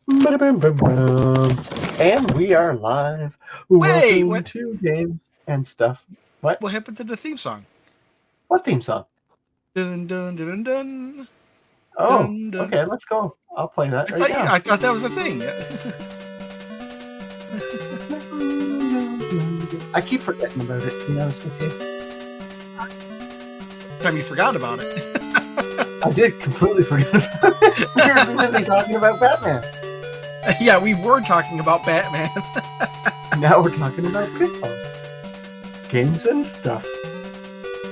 And we are live. Wait, Welcome what? to Games and Stuff. What? What happened to the theme song? What theme song? Dun dun dun dun Oh, dun dun. okay, let's go. I'll play that I right thought now. I thought that was a thing. I keep forgetting about it, to be honest with you. Time you forgot about it. I did completely forget about it. We were busy talking about Batman. Yeah, we were talking about Batman. Now we're talking about Pitfall. Games and Stuff.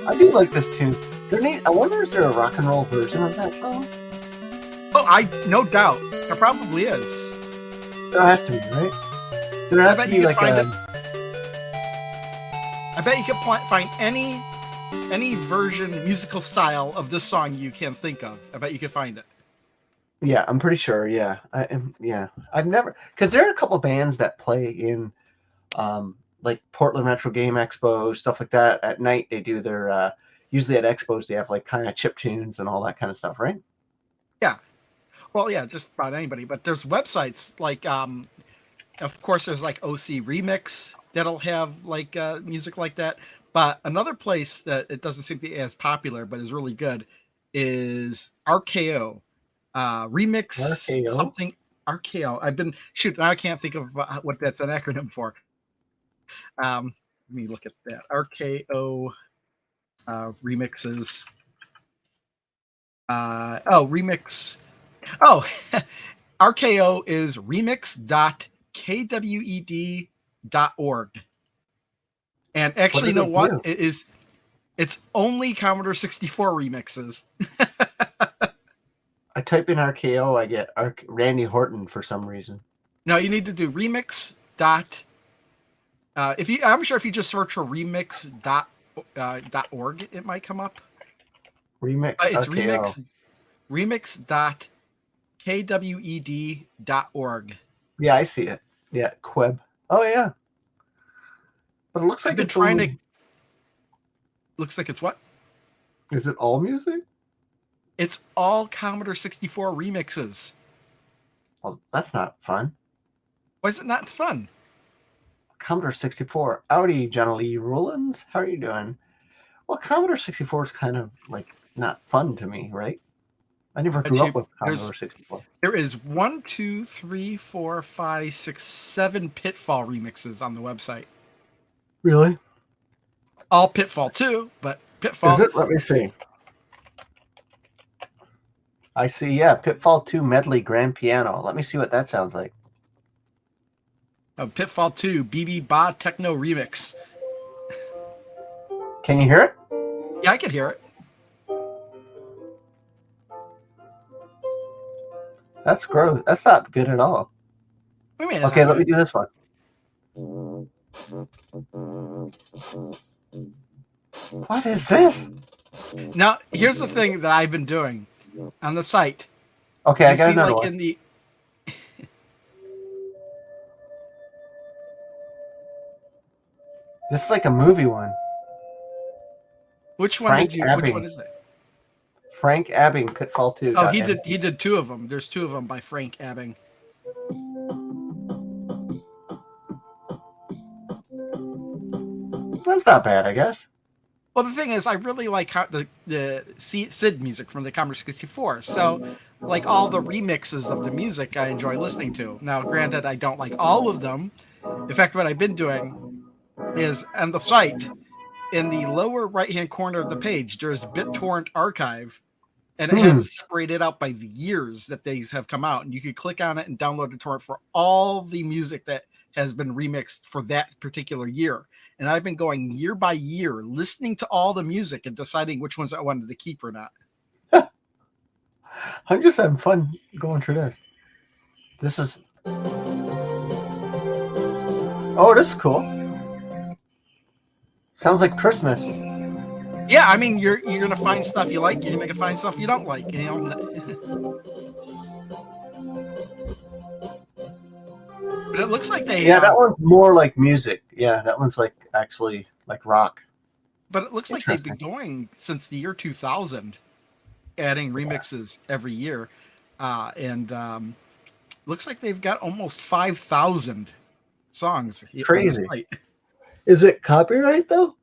I do like this tune. I wonder, is there a rock and roll version of that song? Oh, no doubt. There probably is. There has to be, right? There has to be like a. I bet you could find any musical style of this song you can think of. I bet you could find it. Yeah, I'm pretty sure. Yeah, I've never, because there are a couple bands that play in, like Portland Retro Game Expo, stuff like that. At night, they do their usually at expos they have like kind of chip tunes and all that kind of stuff, right? Yeah. Well, yeah, just about anybody. But there's websites like, of course, there's like OC Remix that'll have like music like that. But another place that it doesn't seem to be as popular, but is really good, is RKO. Remix RKO? something. RKO. Now I can't think of what that's an acronym for. Let me look at that. RKO remixes. Remix. Oh, RKO is remix.kwed.org. And actually, you know what? It's only Commodore 64 remixes. I type in RKO, I get Randy Horton for some reason. No, you need to do remix. I'm sure if you just search for remix.org, it might come up. Remix. It's RKO. remix.kwed.org. Yeah, I see it. Yeah, Queb. Oh yeah. But it looks like it's trying to. Looks like it's what? Is it all music? It's all Commodore 64 remixes. Well, that's not fun. Why is it not fun? Commodore 64. Howdy, John Lee Rollins. How are you doing? Well, Commodore 64 is kind of like not fun to me, right? I never grew up with Commodore 64. There is 1, 2, 3, 4, 5, 6, 7 Pitfall remixes on the website. Really? All Pitfall 2, but Pitfall. Is it? Let me see. I see, yeah, Pitfall 2 Medley Grand Piano. Let me see what that sounds like. Pitfall 2 BB Ba Techno Remix. Can you hear it? Yeah, I can hear it. That's gross. That's not good at all. Okay, let me do this one. What is this? Now, here's the thing that I've been doing on the site. Okay, I got another one. This is like a movie one. Which one Which one is that? Frank Abbing, Pitfall 2. Oh, he did 2 of them. There's 2 of them by Frank Abbing. That's not bad, I guess. Well, the thing is, I really like the SID music from the Commodore 64. So, like all the remixes of the music, I enjoy listening to. Now, granted, I don't like all of them. In fact, what I've been doing is on the site, in the lower right-hand corner of the page, there's BitTorrent Archive, and it has it separated out by the years that these have come out. And you could click on it and download the torrent for all the music that has been remixed for that particular year. And I've been going year by year, listening to all the music and deciding which ones I wanted to keep or not. I'm just having fun going through this. This is... Oh, this is cool. Sounds like Christmas. Yeah, I mean, you're gonna find stuff you like, you're gonna find stuff you don't like, you know. But it looks like they... Yeah, that one's more like music. Yeah, that one's like actually like rock. But it looks like they've been going since the year 2000, adding remixes every year. And Looks like they've got almost 5,000 songs on the Crazy. site. Is it copyright though?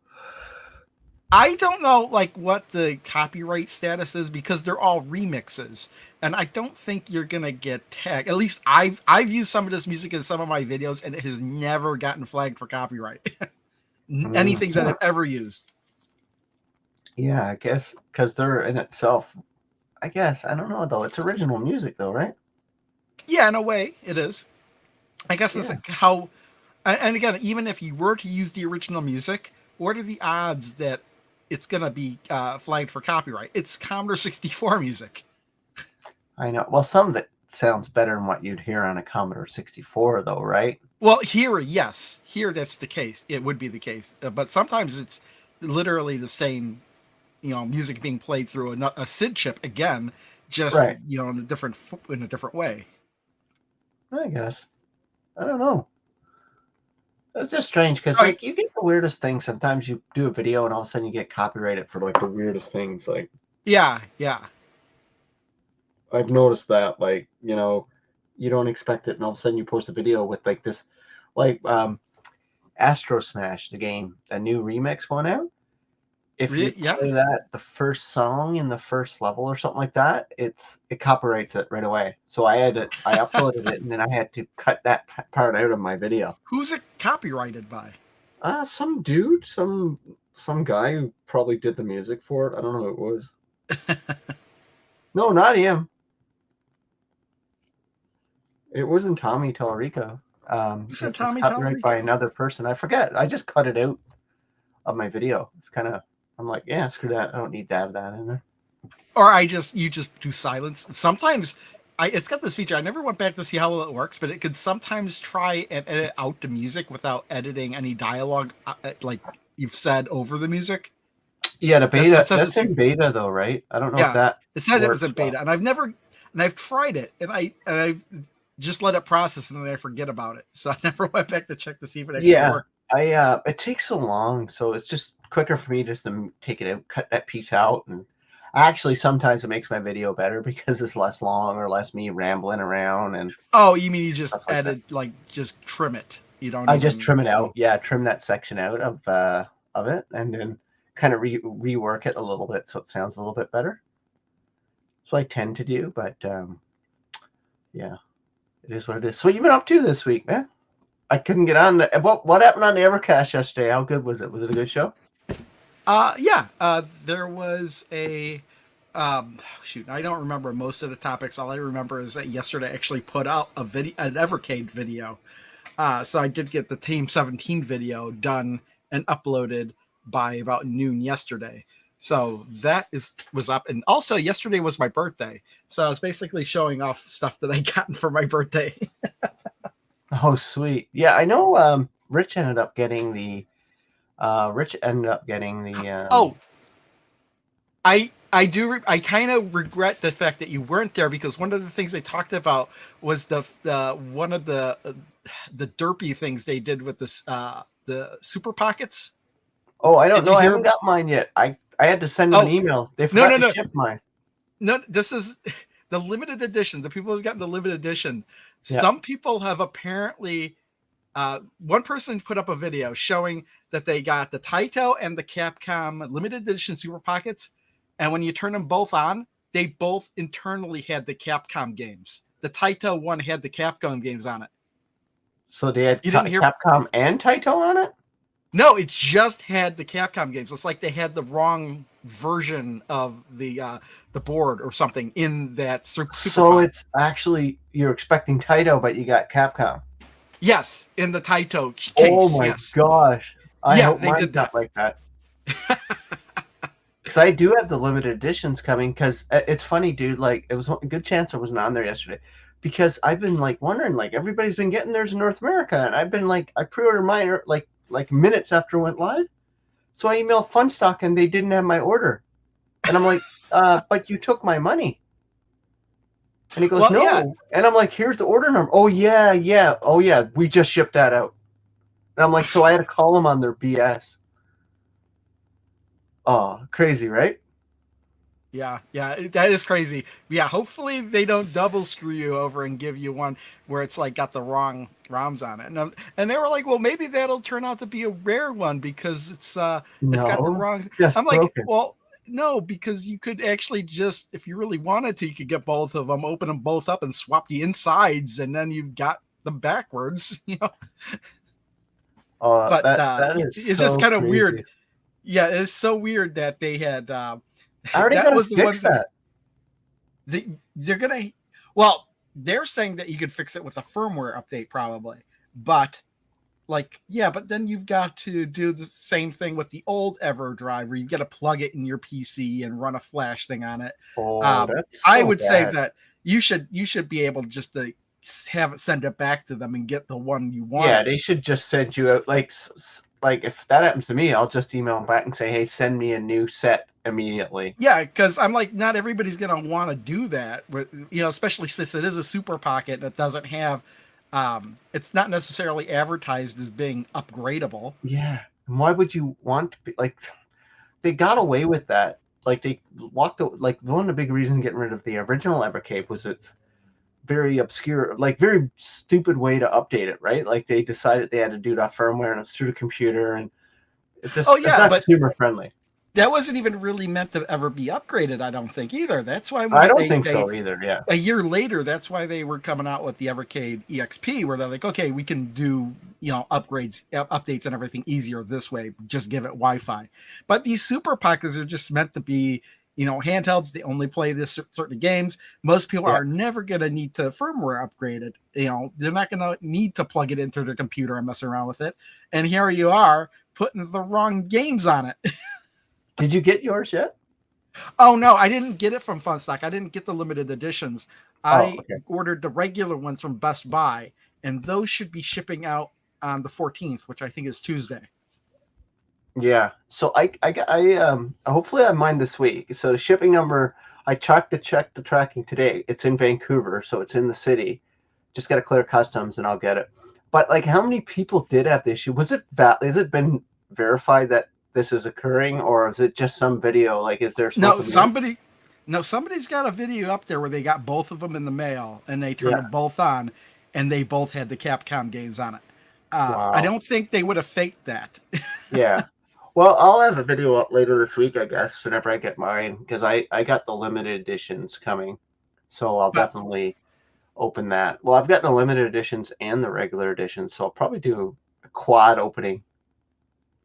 I don't know like what the copyright status is because they're all remixes, and I don't think you're gonna get tagged. At least I've used some of this music in some of my videos, and it has never gotten flagged for copyright. Anything that I've ever used. Yeah, I guess because they're in itself. I guess I don't know though. It's original music though, right? Yeah, in a way, it is. I guess it's Yeah, like how, and again, even if you were to use the original music, what are the odds that it's gonna be flagged for copyright? It's Commodore 64 music. I know. Well, some of it sounds better than what you'd hear on a Commodore 64, though, right? Well, here, yes, here that's the case. It would be the case, but sometimes it's literally the same, music being played through a SID chip again, just Right. in a different way. I guess. I don't know. It's just strange because, Right. like, you get the weirdest things. Sometimes you do a video and all of a sudden you get copyrighted for like the weirdest things. Like, Yeah, yeah. I've noticed that, like, you don't expect it, and all of a sudden you post a video with like this, like, Astro Smash, the game, a new remix went out. If you Yeah. play that, the first song in the first level or something like that, it copyrights it right away. So I uploaded it, and then I had to cut that part out of my video. Who's it copyrighted by? Some dude, some guy who probably did the music for it. I don't know who it was. No, not him. It wasn't Tommy Tallarico. Who said It was Tommy copyrighted by Tallarico? another person. I forget. I just cut it out of my video. It's kind of. I'm like, yeah, screw that. I don't need to have that in there. Or you just do silence. Sometimes it's got this feature. I never went back to see how well it works, but it could sometimes try and edit out the music without editing any dialogue, like you've said over the music. Yeah, the It beta. says That's it's in beta though, right? I don't know if yeah. that It says it was works in well. beta, and I've tried it, and I've just let it process, and then I forget about it. So I never went back to check to see if it actually Yeah, worked. it takes so long, so it's just quicker for me just to take it out, cut that piece out, and actually sometimes it makes my video better because it's less long or less me rambling around and Oh, you mean you just stuff like that. edit, like just trim it? You don't I just even. trim it out. Yeah, trim that section out of it, and then kind of rework it a little bit so it sounds a little bit better. That's what I tend to do, but yeah, it is what it is. So what you been up to this week, man? I couldn't get on the what happened on the Evercast yesterday? How good was it? Was it a good show? Yeah. There was a shoot. I don't remember most of the topics. All I remember is that yesterday I actually put out an Evercade video. So I did get the Team 17 video done and uploaded by about noon yesterday. So that was up, and also yesterday was my birthday. So I was basically showing off stuff that I gotten for my birthday. Oh, sweet. Yeah, I know. Rich ended up getting the. Rich ended up getting the. Oh, I kind of regret the fact that you weren't there because one of the things they talked about was the one of the derpy things they did with the super pockets. Oh, I don't Did know. you I hear haven't about? got mine yet. I had to send them an Oh, email. They no, forgot no, to no, ship mine. no. This is the limited edition. The people who've gotten the limited edition. Yeah. Some people have apparently. One person put up a video showing that they got the Taito and the Capcom limited edition Super Pockets, and when you turn them both on, they both internally had the Capcom games. The Taito one had the Capcom games on it. So they had You didn't hear? Capcom and Taito on it. No, it just had the Capcom games. It's like they had the wrong version of the board or something in that Super So Pod. it's actually you're expecting Taito, but you got Capcom. Yes, in the Taito Oh case. my Yes. gosh! I Yeah, hope they mine's did not that. like that. Because I do have the limited editions coming. Because it's funny, dude. Like it was a good chance I wasn't on there yesterday. Because I've been like wondering, like everybody's been getting theirs in North America, and I've been like, I pre-ordered mine like minutes after it went live. So I emailed Funstock, and they didn't have my order, and I'm like, but you took my money. And he goes, Well, yeah. no. And I'm like, here's the order number. Oh yeah, yeah. Oh yeah, we just shipped that out. And I'm like, so I had to call them on their BS. Oh, crazy, right? Yeah, yeah, that is crazy. Yeah, hopefully they don't double screw you over and give you one where it's like got the wrong ROMs on it. And they were like, well, maybe that'll turn out to be a rare one because it's got the No, it's wrong. I'm just like, broken. well, no, because you could actually just, if you really wanted to, you could get both of them, open them both up, and swap the insides, and then you've got them backwards. But That is it's just so kind of crazy. weird. Yeah, it's so weird that they had I already that gotta was the one fix thing that. they're gonna. Well, they're saying that you could fix it with a firmware update, probably, but like, yeah, but then you've got to do the same thing with the old EverDrive, where you got to plug it in your PC and run a flash thing on it. Oh, that's I so would say bad. that you should be able just to have it send it back to them and get the one you Yeah, wanted. they should just send you out like if that happens to me, I'll just email them back and say, "Hey, send me a new set immediately." Yeah, because I'm like, not everybody's gonna want to do that, especially since it is a super pocket that doesn't have, it's not necessarily advertised as being upgradable. Yeah. And why would you want to be like they got away with that? Like they like one of the big reasons getting rid of the original Evercade was its very obscure, like very stupid way to update it, right? Like they decided they had to do that firmware and it's through the computer and Oh it's yeah, not but consumer friendly. that wasn't even really meant to ever be upgraded. I don't think either. That's why I when don't think they so either. Yeah. a year later, that's why they were coming out with the Evercade EXP, where they're like, okay, we can do upgrades, updates, and everything easier this way. Just give it Wi-Fi. But these super pockets are just meant to be, handhelds. They only play this certain games. Most people Yeah. are never going to need to firmware upgrade it. They're not going to need to plug it into their computer and mess around with it. And here you are putting the wrong games on it. Did you get yours yet? Oh no, I didn't get it from Funstock. I didn't get the limited editions. Oh, I okay. ordered the regular ones from Best Buy, and those should be shipping out on the 14th, which I think is Tuesday. Yeah. So hopefully I mine this week. So the shipping number I checked the tracking today. It's in Vancouver, so it's in the city. Just got to clear customs and I'll get it. But like how many people did have the issue? Has it been verified that this is occurring or is it just some video? Like is there supposed No, to be somebody's got a video up there where they got both of them in the mail and they turned Yeah. them both on, and they both had the Capcom games on it. I Wow. don't think they would have faked that. Yeah. Well, I'll have a video up later this week, I guess, whenever I get mine, because I got the limited editions coming. So I'll But definitely open that. Well, I've got the limited editions and the regular editions, so I'll probably do a quad opening.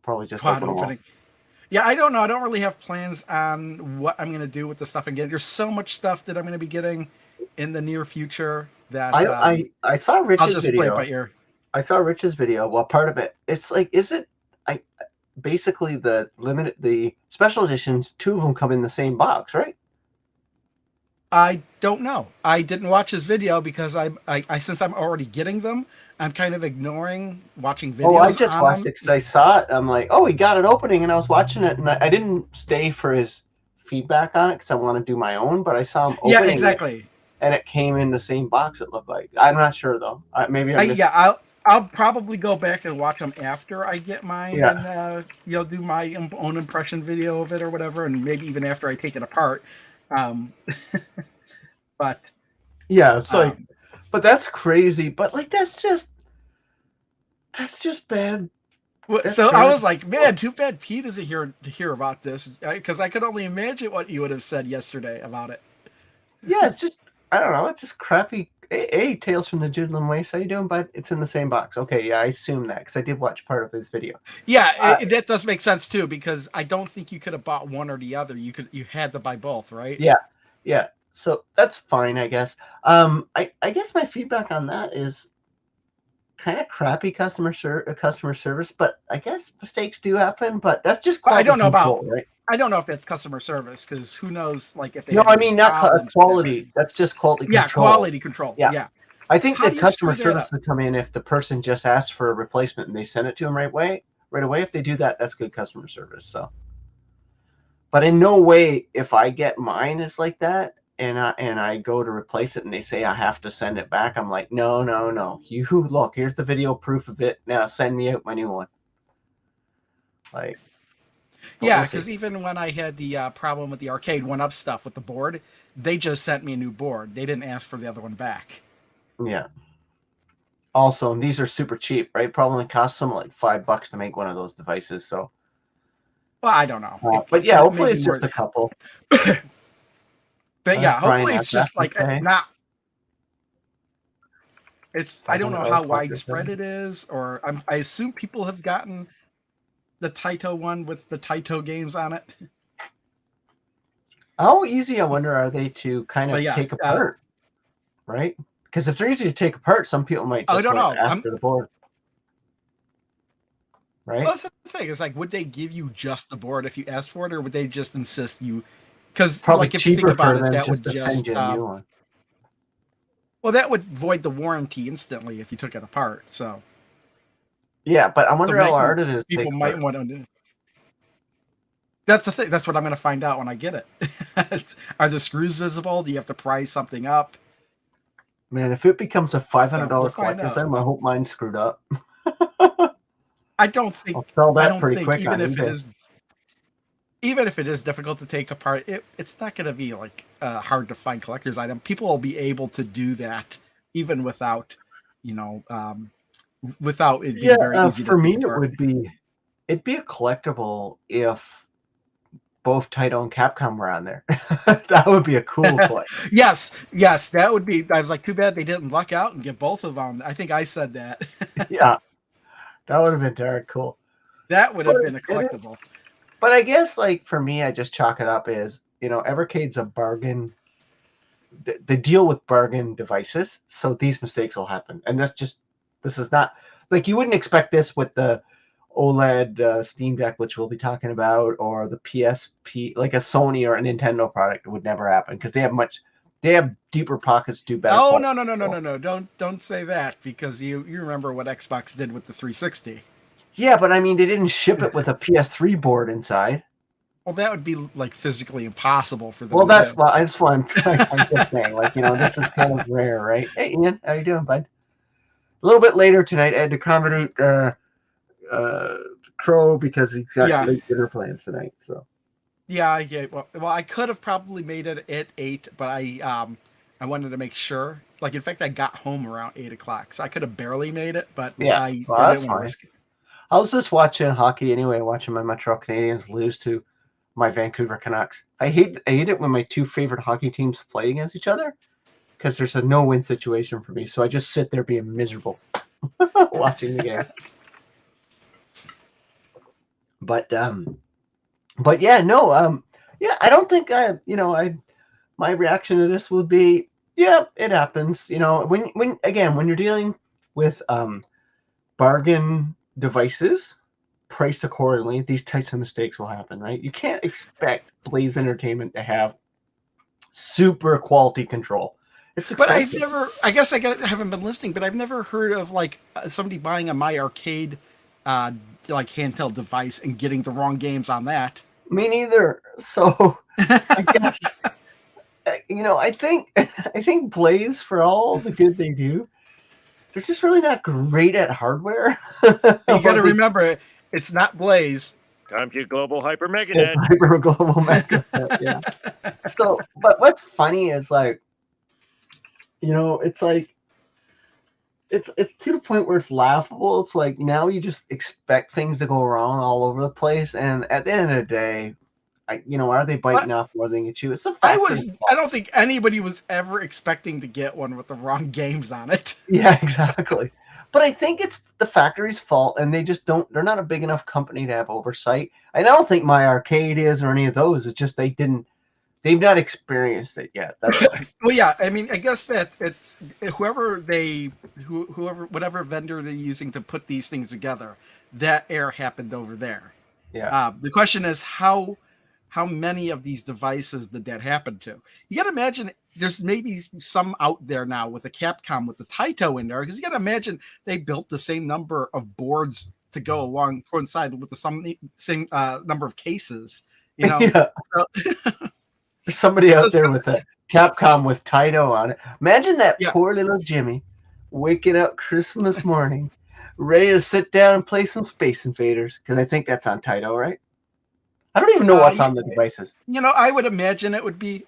Probably just quad open them all. opening. Yeah, I don't know. I don't really have plans on what I'm going to do with the stuff again. There's so much stuff that I'm going to be getting in the near future that I saw I'll Rich's just play it video. by ear. I saw Rich's video. Well, part of it, it's like, is it? I basically the special editions. Two of them come in the same box, right? I don't know. I didn't watch his video because I since I'm already getting them, I'm kind of ignoring watching Oh, I videos just on watched them. it because I saw it. I'm like, oh, he got an opening, and I was watching it, and I didn't stay for his feedback on it because I want to do my own. But I saw him Yeah, opening it, exactly. and it came in the same box. It looked like. I'm not sure though. Maybe I missed. Yeah, I'll probably go back and watch them after I get mine Yeah, and do my own impression video of it or whatever, and maybe even after I take it apart. Um, but yeah. It's like, um, but that's crazy. But like, that's just bad. That's so I bad. was like, man, too bad Pete isn't here to hear about this, because I could only imagine what you would have said yesterday about it. Yeah, it's just I don't know. It's just crappy. Tales from the Judlin Waste. How you doing, bud? It's in the same box. Okay, yeah, I assume that because I did watch part of his video. Yeah, Uh, that does make sense too, because I don't think you could have bought one or the other. You had to buy both, right? yeah, yeah. So that's fine, I guess. I guess my feedback on that is kind of crappy customer service, but I guess mistakes do happen. But that's just But quality control, right? I don't know if that's customer service, because who knows, like if they No, had I any mean not problems with that or quality. anything. That's just quality Yeah, control. quality control. Yeah, Yeah. I think How that do you customer screw that service up? would come in if the person just asks for a replacement and they send it to them right away. Right away, if they do that, that's good customer service. So, but in no way, if I get mine is like that, and I go to replace it, and they say I have to send it back, I'm like, no, no, no. You look, here's the video proof of it. Now send me out my new one. Like, but we'll Yeah, see. because even when I had the problem with the arcade one-up stuff with the board, they just sent me a new board. They didn't ask for the other one back. Yeah. Also, and these are super cheap, right? Probably cost them like $5 to make one of those devices. So, Well, I don't know. but yeah, It may hopefully be it's more. just a couple. But yeah, Brian hopefully it's has just to like say not. It's I don't know how $500 collector's widespread item. it is, or I assume people have gotten the Taito one with the Taito games on it. How easy, I wonder, are they to kind But of yeah, take apart, right? Because if they're easy to take apart, some people might I just don't go know. after the board, Well, right? that's the thing. It's like, would they give you just the board if you asked for it, or would they just insist you? Because, Probably like, if you think cheaper about for it, them that would just to send just you a new one. well, that would void the warranty instantly if you took it apart. So, Yeah, but I wonder how hard it is to people take might apart. want to. That's the thing. That's what I'm going to find out when I get it. Are the screws visible? Do you have to prise something up? Man, if it becomes a $500 So we'll find collector's out. item, I hope mine's screwed up. I don't think. I'll sell I that don't pretty think quick on eBay. even if it is difficult to take apart, it's not going to be like hard to find collector's item. People will be able to do that even without, you know, without it being very Yeah, easy to for take me, apart. it'd be a collectible if both Taito and Capcom were on there. That would be a cool collectible. Yes, that would be. I was like, too bad they didn't luck out and get both of them. I think I said that. Yeah, that would have been darn cool. That would But have been a it is. collectible. But I guess, like, for me, I just chalk it up as, Evercade's a bargain. They deal with bargain devices, so these mistakes will happen. And this is not like you wouldn't expect this with the OLED Steam Deck, which we'll be talking about, or the PSP, like a Sony or a Nintendo product. It would never happen because they have deeper pockets, do better Oh quality no no no no control. no no! Don't say that because you remember what Xbox did with the 360. Yeah, but I mean, they didn't ship it with a PS3 board inside. Well, that would be like physically impossible for them Well, to do. that's why I'm just saying, like, this is kind of rare, right? Hey, Ian, how you doing, bud? A little bit later tonight, I had to accommodate Crow because he's got Yeah, late dinner plans tonight. So yeah, I get. Well, I could have probably made it at 8, but I wanted to make sure. Like, in fact, I got home around 8 o'clock, so I could have barely made it, but yeah, I well, didn't that's want to fine. risk it. I was just watching hockey anyway, watching my Montreal Canadiens lose to my Vancouver Canucks. I hate it when my two favorite hockey teams play against each other because there's a no-win situation for me. So I just sit there being miserable watching the game. But yeah, no, yeah, I don't think my reaction to this would be, yeah, it happens. When you're dealing with bargain devices priced accordingly, these types of mistakes will happen, right? You can't expect Blaze Entertainment to have super quality control. It's But I've expensive. never. I guess I haven't been listening, but I've never heard of like somebody buying a My Arcade, uh, like handheld device and getting the wrong games on that. Me neither. So I guess I think Blaze, for all the good they do, they're just really not great at hardware. You got Or to remember, it's not Blaze. Compute Global Hyper it's MegaNet. hyper global mega set, yeah. So, but what's funny is like, it's like it's to the point where it's laughable. It's like now you just expect things to go wrong all over the place, and at the end of the day, are they biting off more than you chew? It's the factory. I don't think anybody was ever expecting to get one with the wrong games on it. Yeah, exactly. But I think it's the factory's fault, and they just don't. They're not a big enough company to have oversight. I don't think My Arcade is or any of those. It's just they didn't. They've not experienced it yet. That's all. Well, yeah, I mean, I guess that it's whoever, whatever vendor they're using to put these things together, that error happened over there. Yeah. The question is how many of these devices did that happen to? You got to imagine there's maybe some out there now with a Capcom with the Taito in there, because you got to imagine they built the same number of boards to go along coincide with the same number of cases. Yeah. So, There's somebody so out there with a Capcom with Taito on it. Imagine that yeah, poor little Jimmy waking up Christmas morning, ready to sit down and play some Space Invaders, because I think that's on Taito, right? I don't even know what's You, on the devices. I would imagine it would be.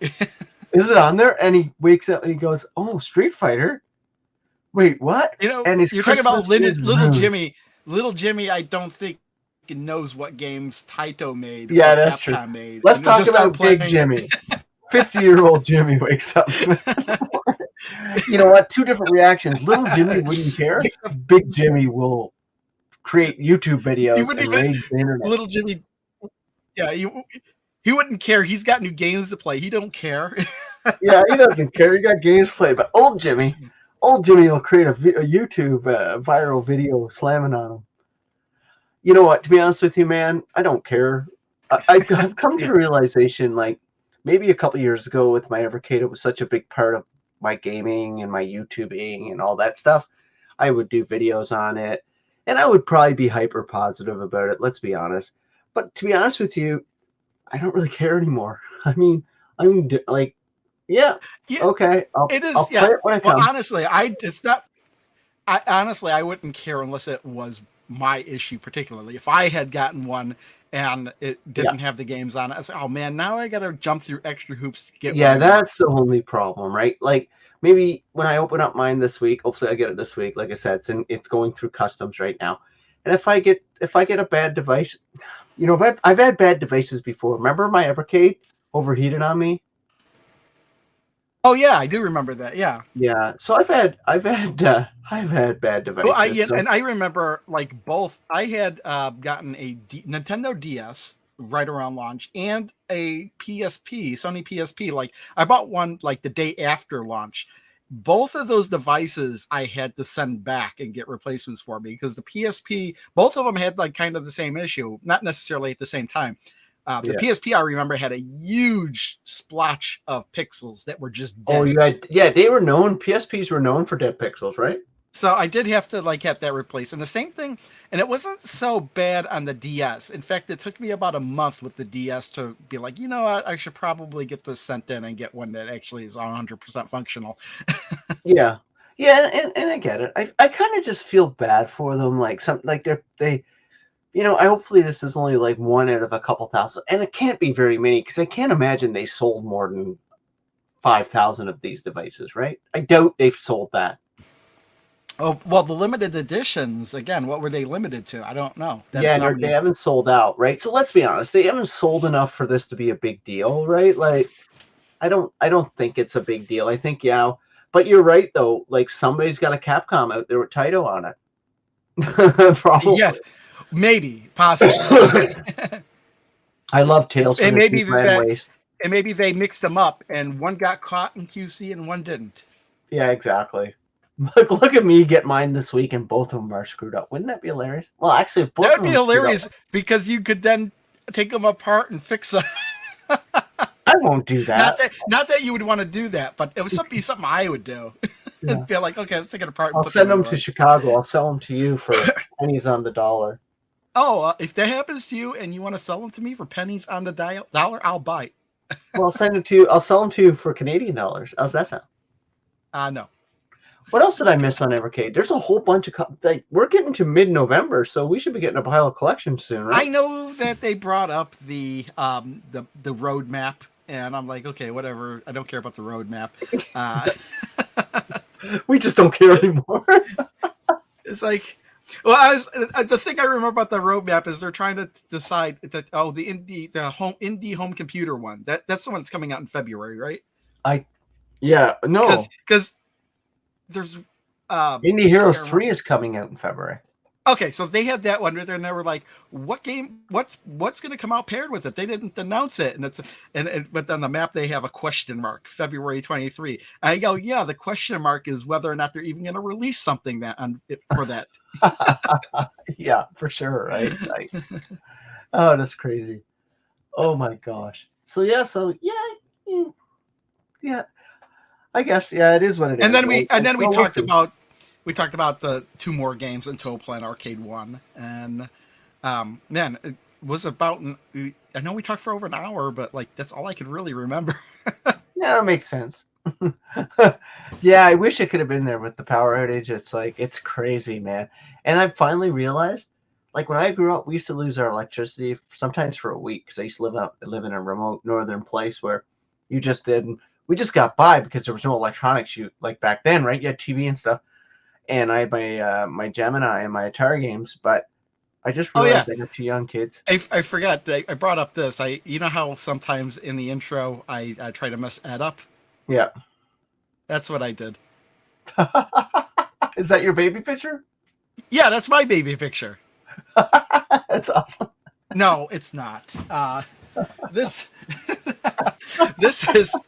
Is it on there? And he wakes up and he goes, "Oh, Street Fighter. Wait, what?" And his You're talking about Christmas is little ruined. Jimmy. Little Jimmy, I don't think knows what games Taito made or Yeah, that's true. Capcom made, Let's and he'll talk just start about Big playing it. Jimmy. 50-year-old Jimmy wakes up. You know what? Two different reactions. Little Jimmy wouldn't care. Big Jimmy will create YouTube He videos wouldn't and even. rage the internet. Little Jimmy, yeah, he wouldn't care. He's got new games to play. He don't care. Yeah, he doesn't care. He got games to play. But old Jimmy will create a YouTube viral video slamming on him. You know what? To be honest with you, man, I don't care. I've come to Yeah. the realization, like maybe a couple years ago with my Evercade, it was such a big part of my gaming and my YouTubing and all that stuff. I would do videos on it, and I would probably be hyper positive about it. Let's be honest. But to be honest with you, I don't really care anymore. I mean, like, yeah, Yeah, okay, it is. I'll play Yeah. it when it Well, comes. honestly, it's not. I wouldn't care unless it was my issue, particularly if I had gotten one and it Yeah. didn't have the games on it. I said, "Oh man, now I got to jump through extra hoops to get what Yeah, I want." that's the only problem, right? Like maybe when I open up mine this week, hopefully I get it this week. Like I said, it's going through customs right now. And if I get a bad device, I've had bad devices before. Remember my Evercade overheated on me? Oh yeah, I do remember that. Yeah. Yeah. So I've had bad Well, devices. So I remember like both. I had gotten a Nintendo DS right around launch and a PSP, Sony PSP. Like I bought one like the day after launch. Both of those devices I had to send back and get replacements for me because the PSP, both of them had like kind of the same issue, not necessarily at the same time. The yeah. PSP I remember had a huge splotch of pixels that were just Oh, dead. they were known. PSPs were known for dead pixels, right? So I did have to like have that replaced. And the same thing, and it wasn't so bad on the DS. In fact, it took me about a month with the DS to be like, you know what, I should probably get this sent in and get one that actually is 100% functional. Yeah. Yeah, and I get it. I kind of just feel bad for them. Like they I hopefully this is only like one out of a couple thousand, and it can't be very many because I can't imagine they sold more than 5,000 of these devices, right? I doubt they've sold that. Oh, well, the limited editions, again, what were they limited to? I don't know. That's Yeah, not they me. haven't sold out, right? So let's be honest, they haven't sold enough for this to be a big deal, right? Like I don't think it's a big deal. I think but you're right though. Like somebody's got a Capcom out there with Taito on it, Yes, probably. maybe, possibly. I love Tales from And the maybe Southland that, Waste. and maybe they mixed them up and one got caught in QC and one didn't. Yeah, exactly. Look at me get mine this week, and both of them are screwed up. Wouldn't that be hilarious? Well, actually, if That both would of be them screwed up, hilarious because you could then take them apart and fix them. I won't do that. Not that you would want to do that, but it would be something I would do. Yeah. Be like, okay, let's take it apart and I'll put them send them together. to Chicago. I'll sell them to you for pennies on the dollar. Oh, if that happens to you and you want to sell them to me for pennies on the dollar, I'll buy it. Well, I'll send it to you. I'll sell them to you for Canadian dollars. How's that sound? No. What else did I miss on Evercade? There's a whole bunch of we're getting to mid-November, so we should be getting a pile of collections soon, right? I know that they brought up the road map, and I'm like, okay, whatever. I don't care about the road map. We just don't care anymore. It's like, well, the thing I remember about the roadmap is they're trying to decide that the indie home computer one that's the one that's coming out in February, right? No. Because there's Indie Heroes 3 is coming out in February. Okay, so they had that one right there, and they were like, "What game? What's going to come out paired with it?" They didn't announce it, but on the map they have a question mark, February 23. I go, "Yeah, the question mark is whether or not they're even going to release something for that." Yeah, for sure, right? Oh, that's crazy. Oh my gosh. So yeah, yeah. I guess it is what it And is. then we We'll talked see. about the two more games in Toplan Arcade 1, and man, it was about. I know we talked for over an hour, but like that's all I could really remember. Yeah, that makes sense. Yeah, I wish it could have been there with the power outage. It's like it's crazy, man. And I finally realized like when I grew up, we used to lose our electricity sometimes for a week because I used to live in a remote northern place where you just didn't. We just got by because there was no electronics. You like back then, right? You had TV and stuff, and I had my Gemini and my Atari games. But I just Oh yeah, realized I got two young kids. I forgot. I brought up this. You know how sometimes in the intro I try to mess Ed up. Yeah. That's what I did. Is that your baby picture? Yeah, that's my baby picture. That's awesome. No, it's not. This this is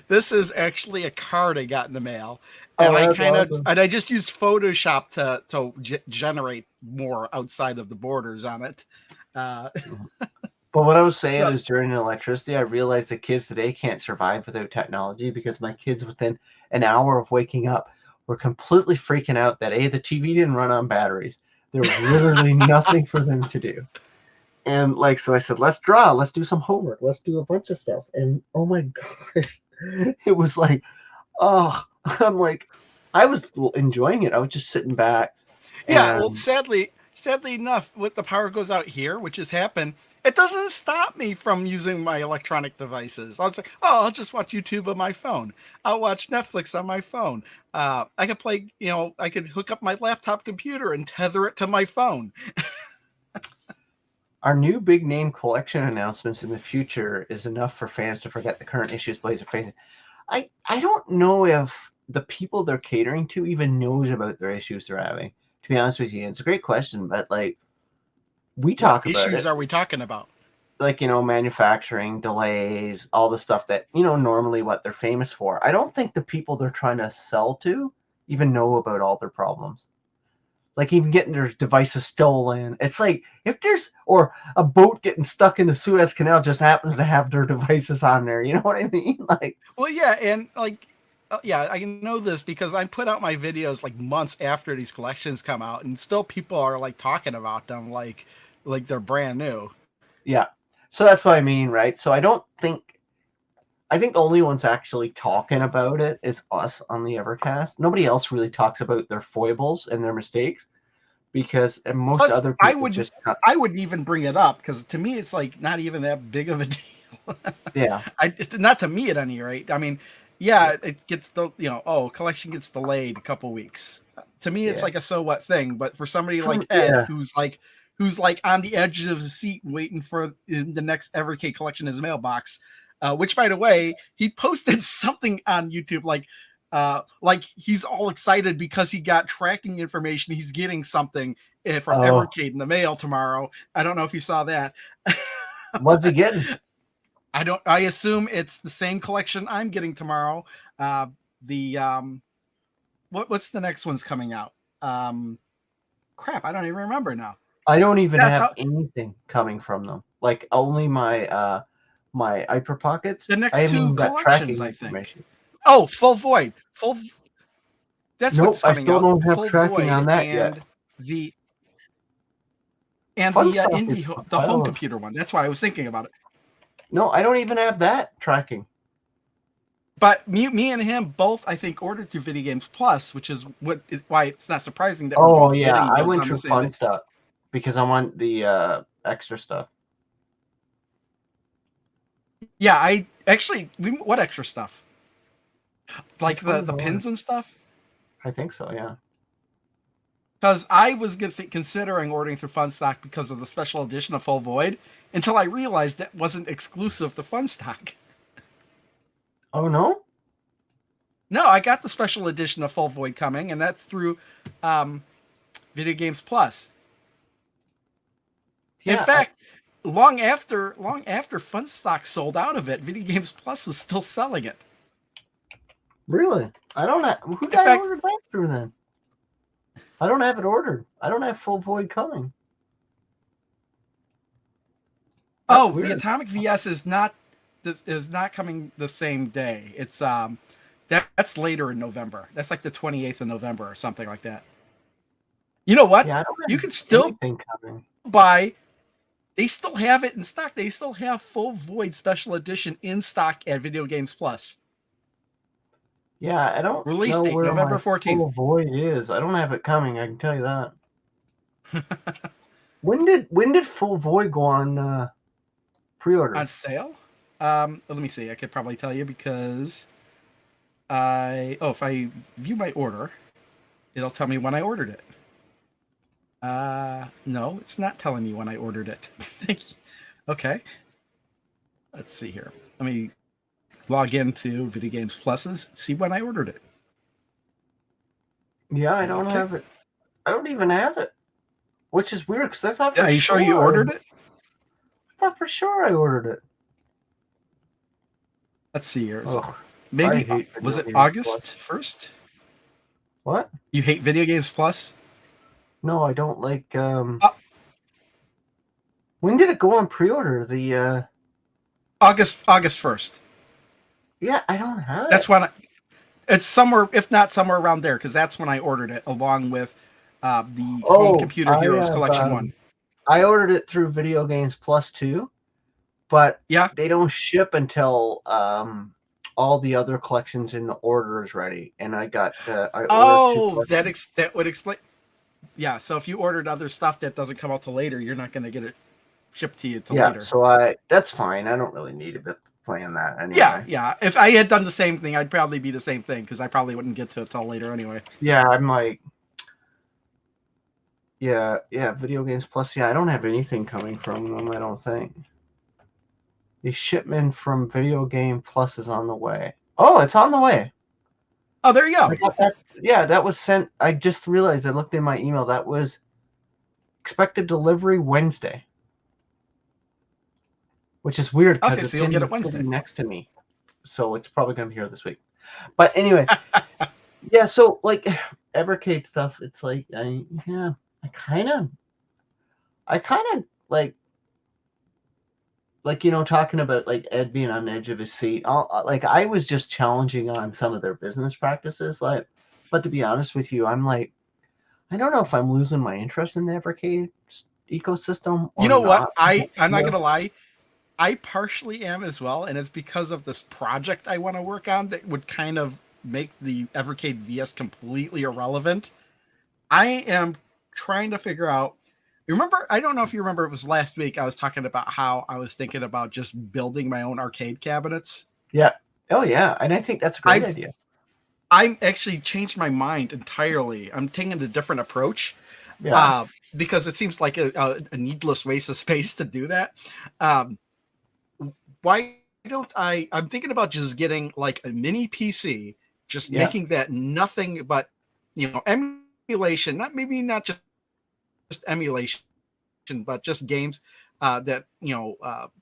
this is actually a card I got in the mail, and Oh, that's awesome. I just used Photoshop to generate more outside of the borders on it. Uh, But what I was saying so is during electricity, I realized that kids today can't survive without technology because my kids within an hour of waking up were completely freaking out that A, the TV didn't run on batteries. There was literally nothing for them to do. And like, so I said, let's draw, let's do some homework, let's do a bunch of stuff. And oh my gosh, it was like, oh, I'm like, I was enjoying it. I was just sitting back yeah, well, and sadly enough, when the power goes out here, which has happened, it doesn't stop me from using my electronic devices. I'll say, oh, I'll just watch YouTube on my phone. I'll watch Netflix on my phone. I could play, I could hook up my laptop computer and tether it to my phone. our new big name collection announcements in the future is enough for fans to forget the current issues Blaze are facing. I don't know if the people they're catering to even knows about their issues they're having. To be honest with you, it's a great question, but like we What talk about issues it, are we talking about? like manufacturing delays, all the stuff that normally what they're famous for. I don't think the people they're trying to sell to even know about all their problems. Like even getting their devices stolen. It's like if there's or a boat getting stuck in the Suez Canal just happens to have their devices on there. You know what I mean? Like Well, yeah, and like, yeah, I know this because I put out my videos like months after these collections come out, and still people are like talking about them like they're brand new. yeah. So that's what I mean, right? So I think the only ones actually talking about it is us on the Evercast. Nobody else really talks about their foibles and their mistakes because and most Plus, other people just I wouldn't even bring it up because to me it's like not even that big of a deal. yeah. Not to me at any rate. I mean, yeah, it gets collection gets delayed a couple weeks. To me, it's Yeah. like a so what thing, but for somebody like Ed, Yeah. who's like on the edge of his seat waiting for the next Evercade collection in his mailbox, which by the way, he posted something on YouTube like he's all excited because he got tracking information. He's getting something from Oh, Evercade in the mail tomorrow. I don't know if you saw that. what's he getting? I don't. I assume it's the same collection I'm getting tomorrow. The what's the next one's coming out? Crap, I don't even remember now. I don't even That's have how anything coming from them. Like only my Hyper Pockets. the I next haven't two even got collections, tracking I think. information. Oh, Full Void. That's Nope, what's I coming still out. don't have Full tracking on Void that yet. the Fun stuff is the I home don't know. computer one. That's why I was thinking about it. No, I don't even have that tracking. But me and him both, I think, ordered through Video Games Plus, which is why it's not surprising that we're Oh both yeah, getting I those went on the through same day. fun stuff because I want the extra stuff. Yeah, I actually. What extra stuff? Like Which one the do I want? pins and stuff. I think so, yeah. Because I was considering ordering through Funstock because of the special edition of Full Void, until I realized that wasn't exclusive to Funstock. Oh no? No, I got the special edition of Full Void coming, and that's through um, Video Games Plus. In Yeah, fact, long after Funstock sold out of it, Video Games Plus was still selling it. really. I don't have who did In I fact, order that through then? I don't have it ordered. I don't have Full Void coming. That's oh, the weird. Atomic VS is not coming the same day. It's that's later in November. That's like the 28th of November or something like that. You know what? Yeah, I don't You have can still anything coming. buy. They still have it in stock. They still have Full Void Special Edition in stock at Video Games Plus. Yeah, I don't Release know date where my November 14th. Full Void is. I don't have it coming, I can tell you that. When did Full Void go on On pre-order? sale. Let me see. I could probably tell you because if I view my order, it'll tell me when I ordered it. No, it's not telling me when I ordered it. Thank you. Okay, let's see here. Let me log into Video Games Plus and see when I ordered it. Yeah, I don't Okay. have it. I don't even have it, which is weird because I thought for Are you sure you sure. ordered it? I thought for sure I ordered it. Let's see here. Ugh, I Maybe hate was Video it Games August Plus. 1st? What? You hate Video Games Plus? No, I don't like. Uh, When did it go on pre-order? August 1st. Yeah, I don't have That's it. when it's somewhere, if not somewhere around there, because that's when I ordered it, along with the Home Oh, Computer Heroes Collection 1. I ordered it through Video Games Plus too, but Yeah. they don't ship until all the other collections in the order is ready. And I ordered two Oh, collections. that would explain. Yeah. So if you ordered other stuff that doesn't come out till later, you're not going to get it shipped to you till Yeah, later. so that's fine. I don't really need to be playing that Yeah, anyway. yeah. If I had done the same thing, I'd probably be the same thing because I probably wouldn't get to it till later anyway. Yeah, I'm like, yeah, Video Games Plus. Yeah, I don't have anything coming from them, I don't think. The shipment from Video Game Plus is on the way. Oh, it's on the way. Oh, there you I go. got that. Yeah, that was sent. I just realized I looked in my email. That was expected delivery Wednesday, which is weird Okay, because so it's you'll in get the it city Wednesday. next to me. So it's probably going to be here this week. But anyway, yeah. So like Evercade stuff, it's like I kind of like talking about like Ed being on the edge of his seat. Like I was just challenging on some of their business practices. Like, but to be honest with you, I'm like I don't know if I'm losing my interest in the Evercade ecosystem You or know what? not. I'm not gonna lie. I partially am as well, and it's because of this project I want to work on that would kind of make the Evercade VS completely irrelevant. I am trying to figure out. Remember, I don't know if you remember, it was last week I was talking about how I was thinking about just building my own arcade cabinets. Yeah. Oh yeah, and I think that's a great I've idea. I'm actually changed my mind entirely. I'm taking a different approach Yeah. because it seems like a needless waste of space to do that. Um, why don't I'm thinking about just getting like a mini PC, just Yeah. making that nothing but emulation, not just emulation, but just games that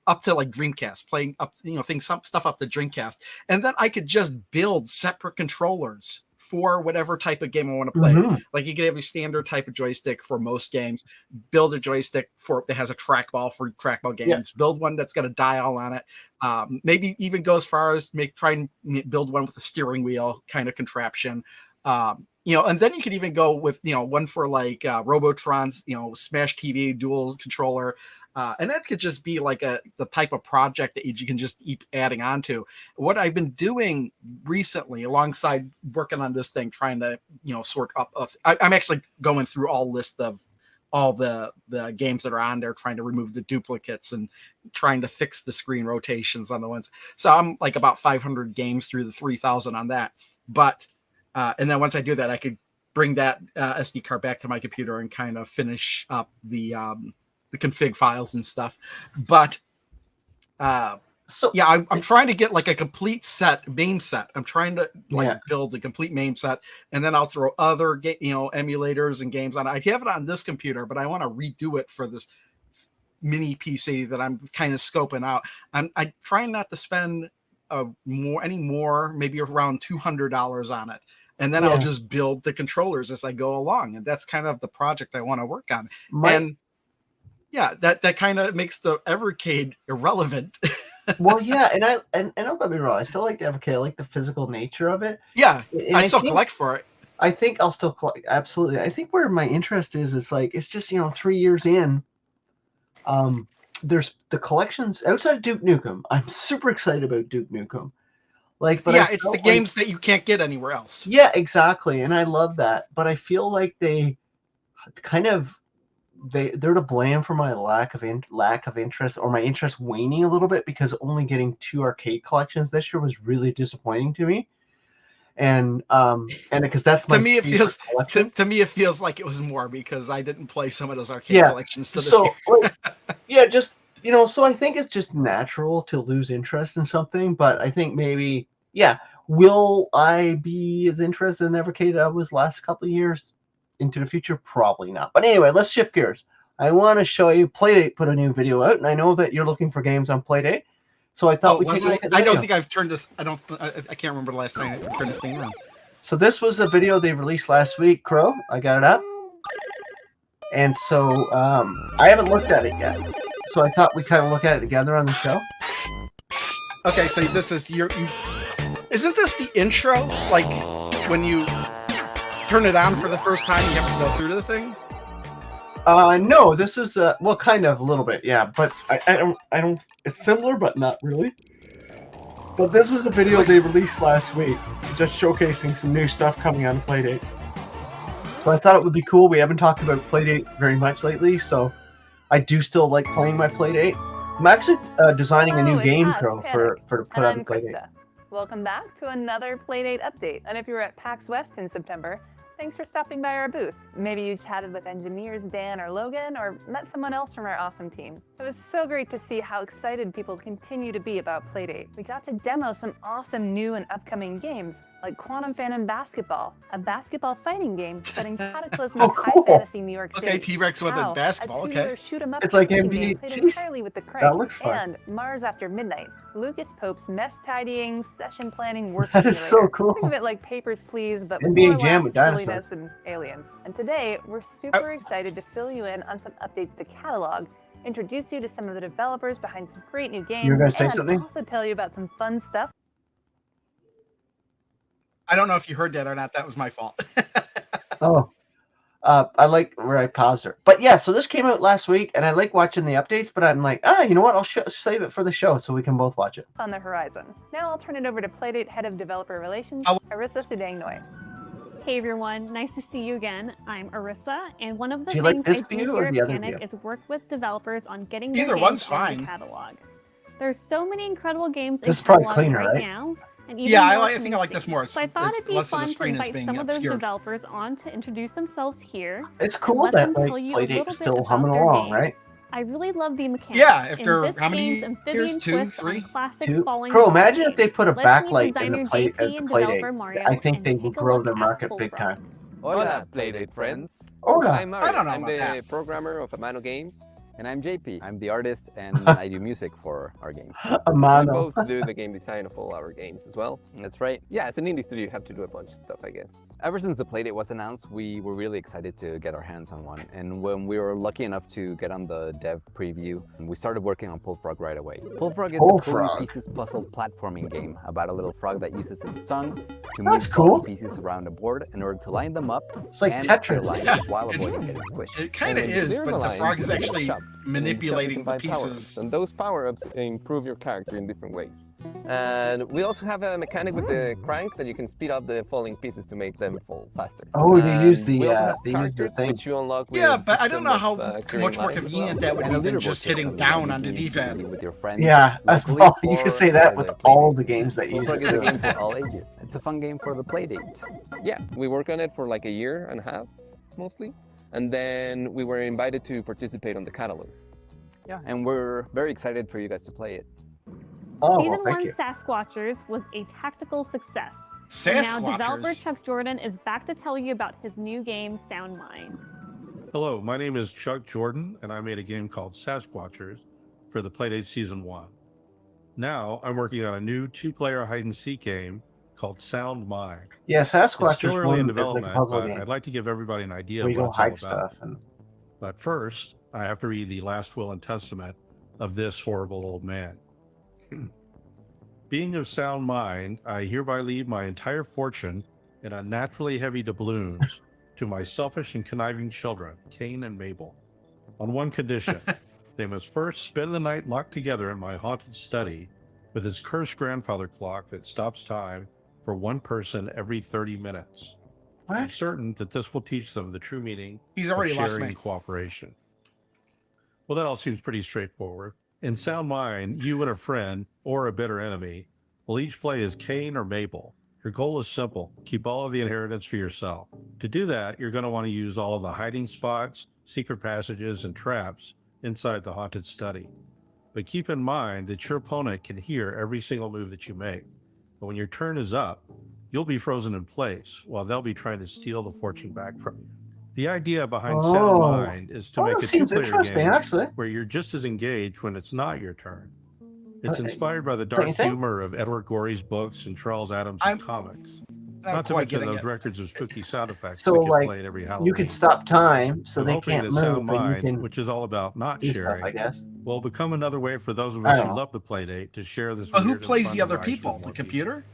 up to like Dreamcast, playing up things some stuff up to Dreamcast, and then I could just build separate controllers for whatever type of game I want to play. Mm-hmm. Like you could have a standard type of joystick for most games, build a joystick for that has a trackball for trackball Yeah. games, build one that's got a dial on it. Maybe even go as far as try and build one with a steering wheel kind of contraption. And then you could even go with one for like Robotron's Smash TV dual controller, and that could just be like the type of project that you can just keep adding on to. What I've been doing recently, alongside working on this thing, trying to sort up. I'm actually going through all list of all the games that are on there, trying to remove the duplicates and trying to fix the screen rotations on the ones. So I'm like about 500 games through the 3,000 on that, but. And then once I do that, I could bring that SD card back to my computer and kind of finish up the config files and stuff. But So I'm trying to get like a complete main set. I'm trying to like yeah. build a complete main set, and then I'll throw other emulators and games on. I have it on this computer, but I want to redo it for this mini PC that I'm kind of scoping out. I'm trying not to spend more, maybe around $200 on it, and then I'll Yeah. just build the controllers as I go along, and that's kind of the project I want to work on. My And yeah, that kind of makes the Evercade irrelevant. well, yeah, and don't get me wrong. I still like the Evercade. I like the physical nature of it, Yeah, and I'd still collect for it. I think I'll still collect. Absolutely. I think where my interest is like it's just 3 years in. There's the collections outside of Duke Nukem. I'm super excited about Duke Nukem. Like, but I Yeah, it's the felt like games that you can't get anywhere else. yeah, exactly, and I love that. But I feel like they kind of they're to blame for my lack of interest, or my interest waning a little bit, because only getting 2 arcade collections this year was really disappointing to me. And because that's To my me, it favorite feels collection. to me it feels like it was more because I didn't play some of those arcade Yeah. collections to this year. So like, yeah, just so I think it's just natural to lose interest in something, but I think maybe, yeah, will I be as interested in Evercade I was last couple of years into the future? Probably not. But anyway, let's shift gears. I want to show you Playdate put a new video out, and I know that you're looking for games on Playdate, so I thought Oh, we'd was take a I? look at the I don't video. think I've turned this. I can't remember the last time I turned this thing on. So this was a video they released last week, Crow. I got it up. And so I haven't looked at it yet. So I thought we'd kind of look at it together on the show. Okay, so this is isn't this the intro? Like when you turn it on for the first time, you have to go through the thing? No, this is well, kind of a little bit, yeah. But I don't. It's similar, but not really. But this was a video they released last week, just showcasing some new stuff coming on Playdate. So I thought it would be cool. We haven't talked about Playdate very much lately, so I do still like playing my Playdate. I'm actually designing a new game, Pro, for to put on Playdate. Krista. Welcome back to another Playdate update. And if you were at PAX West in September, thanks for stopping by our booth. Maybe you chatted with engineers Dan or Logan, or met someone else from our awesome team. It was so great to see how excited people continue to be about Playdate. We got to demo some awesome new and upcoming games, like Quantum Phantom Basketball, a basketball fighting game set in cataclysmic high fantasy New York City. Okay, T-Rex with a basketball. Okay. It's like MV. MV. Entirely with the crank. That looks fun. And Mars After Midnight, Lucas Pope's mess tidying, session planning work That is simulator. so cool. Think of it like Papers, Please, but with NBA more Jam laughs, with dinosaurs. silliness, and aliens. And today, we're super excited to fill you in on some updates to Catalog, introduce you to some of the developers behind some great new games, You were gonna say and something? also tell you about some fun stuff. I don't know if you heard that or not. That was my fault. Oh, I like where I paused her. But yeah, so this came out last week, and I like watching the updates, but I'm like, you know what? I'll save it for the show so we can both watch it. On the horizon. Now I'll turn it over to Playdate Head of Developer Relations, Arissa Sudang Noi. Hey everyone, nice to see you again. I'm Arissa, and one of the Do you like things this I do view here or at the other Panic view? is work with developers on getting their Either games one's on fine. the catalog. There's so many incredible games This in is probably catalog cleaner, right right? now. And even Yeah, more I think I to like see. this more. So I thought it'd be Less of fun the to screen is invite being some of those obscured. developers on to introduce themselves here. It's and cool let that them like tell you a little Playdate's bit still about humming their along, games. right? I really love the mechanics. Yeah, if In they're this how many game's amphibian years? 2, twist 3? on classic 2. falling Bro, ball imagine if they games. put a Let's meet backlight in the designer JP and developer Playdate. Mario I think and they will take a grow look their at market big Bullfrog. time. Hola, Playdate friends. Hola. I'm Mario. I don't know I'm about the that. programmer of Amano Games. And I'm JP. I'm the artist and I do music for our games. We Amano. both do the game design of all our games as well. That's right. Yeah, as an indie studio, you have to do a bunch of stuff, I guess. Ever since the Playdate was announced, we were really excited to get our hands on one. And when we were lucky enough to get on the dev preview, we started working on Bullfrog right away. Bullfrog is a pulling pieces puzzle platforming game about a little frog that uses its tongue to move puzzle pieces around a board in order to line them up. It's like and Tetris. align Yeah, while avoiding getting squished. It kind of And is, clear but the lines, frog is you get a actually shop. manipulating the And you can buy pieces. powers, and those power-ups improve your character in different ways. And we also have a mechanic with the crank that you can speed up the falling pieces to make them fall faster. Oh, they use And the we also have they use the characters thing. which you unlock with Yeah, a but I don't system know of, how clearing much more lines as convenient well. that would And a be than leaderboard just hitting system down that on the you can use to D-pad. compete with your friends Yeah, as locally well. You can or say that for with the all Playdate. the games that you Bullfrog use is a to game for all ages. It's a fun game for the Playdate. Yeah, we worked on it for like a year and a half, mostly. And then we were invited to participate on the catalog. Yeah, and we're very excited for you guys to play it. Oh, well, Season thank 1 you. Sasquatchers was a tactical success. And now developer Sasquatchers. Chuck Jordan is back to tell you about his new game, Sound Mind. Hello, my name is Chuck Jordan, and I made a game called Sasquatchers for the Playdate Season 1. Now, I'm working on a new 2-player hide-and-seek game called Sound Mind. Yeah, It's Sasquatch still is early in one like a development, puzzle but game I'd like to give everybody an idea where of you what go it's all hide about. stuff. And But first, I have to read the last will and testament of this horrible old man. Being of sound mind, I hereby leave my entire fortune in unnaturally heavy doubloons to my selfish and conniving children, Cain and Mabel, on one condition. They must first spend the night locked together in my haunted study with its cursed grandfather clock that stops time for one person every 30 minutes. I'm what? certain that this will teach them the true meaning He's of already lost sharing me. and cooperation. Well, that all seems pretty straightforward. In Sound Mind, you and a friend, or a bitter enemy, will each play as Cain or Mabel. Your goal is simple. Keep all of the inheritance for yourself. To do that, you're going to want to use all of the hiding spots, secret passages, and traps inside the haunted study. But keep in mind that your opponent can hear every single move that you make. But when your turn is up, you'll be frozen in place while they'll be trying to steal the fortune back from you. The idea behind Sound Mind is to make a two-player game actually. where you're just as engaged when it's not your turn. It's inspired by the dark humor of Edward Gorey's books and Charles Adams' comics. Not to mention those records of spooky sound effects that get played every Halloween. You can stop time so I'm they hoping can't that move. Sound Mind, which is all about not sharing, I guess, will become another way for those of us who love the Playdate to share this. But who plays the other people? The computer?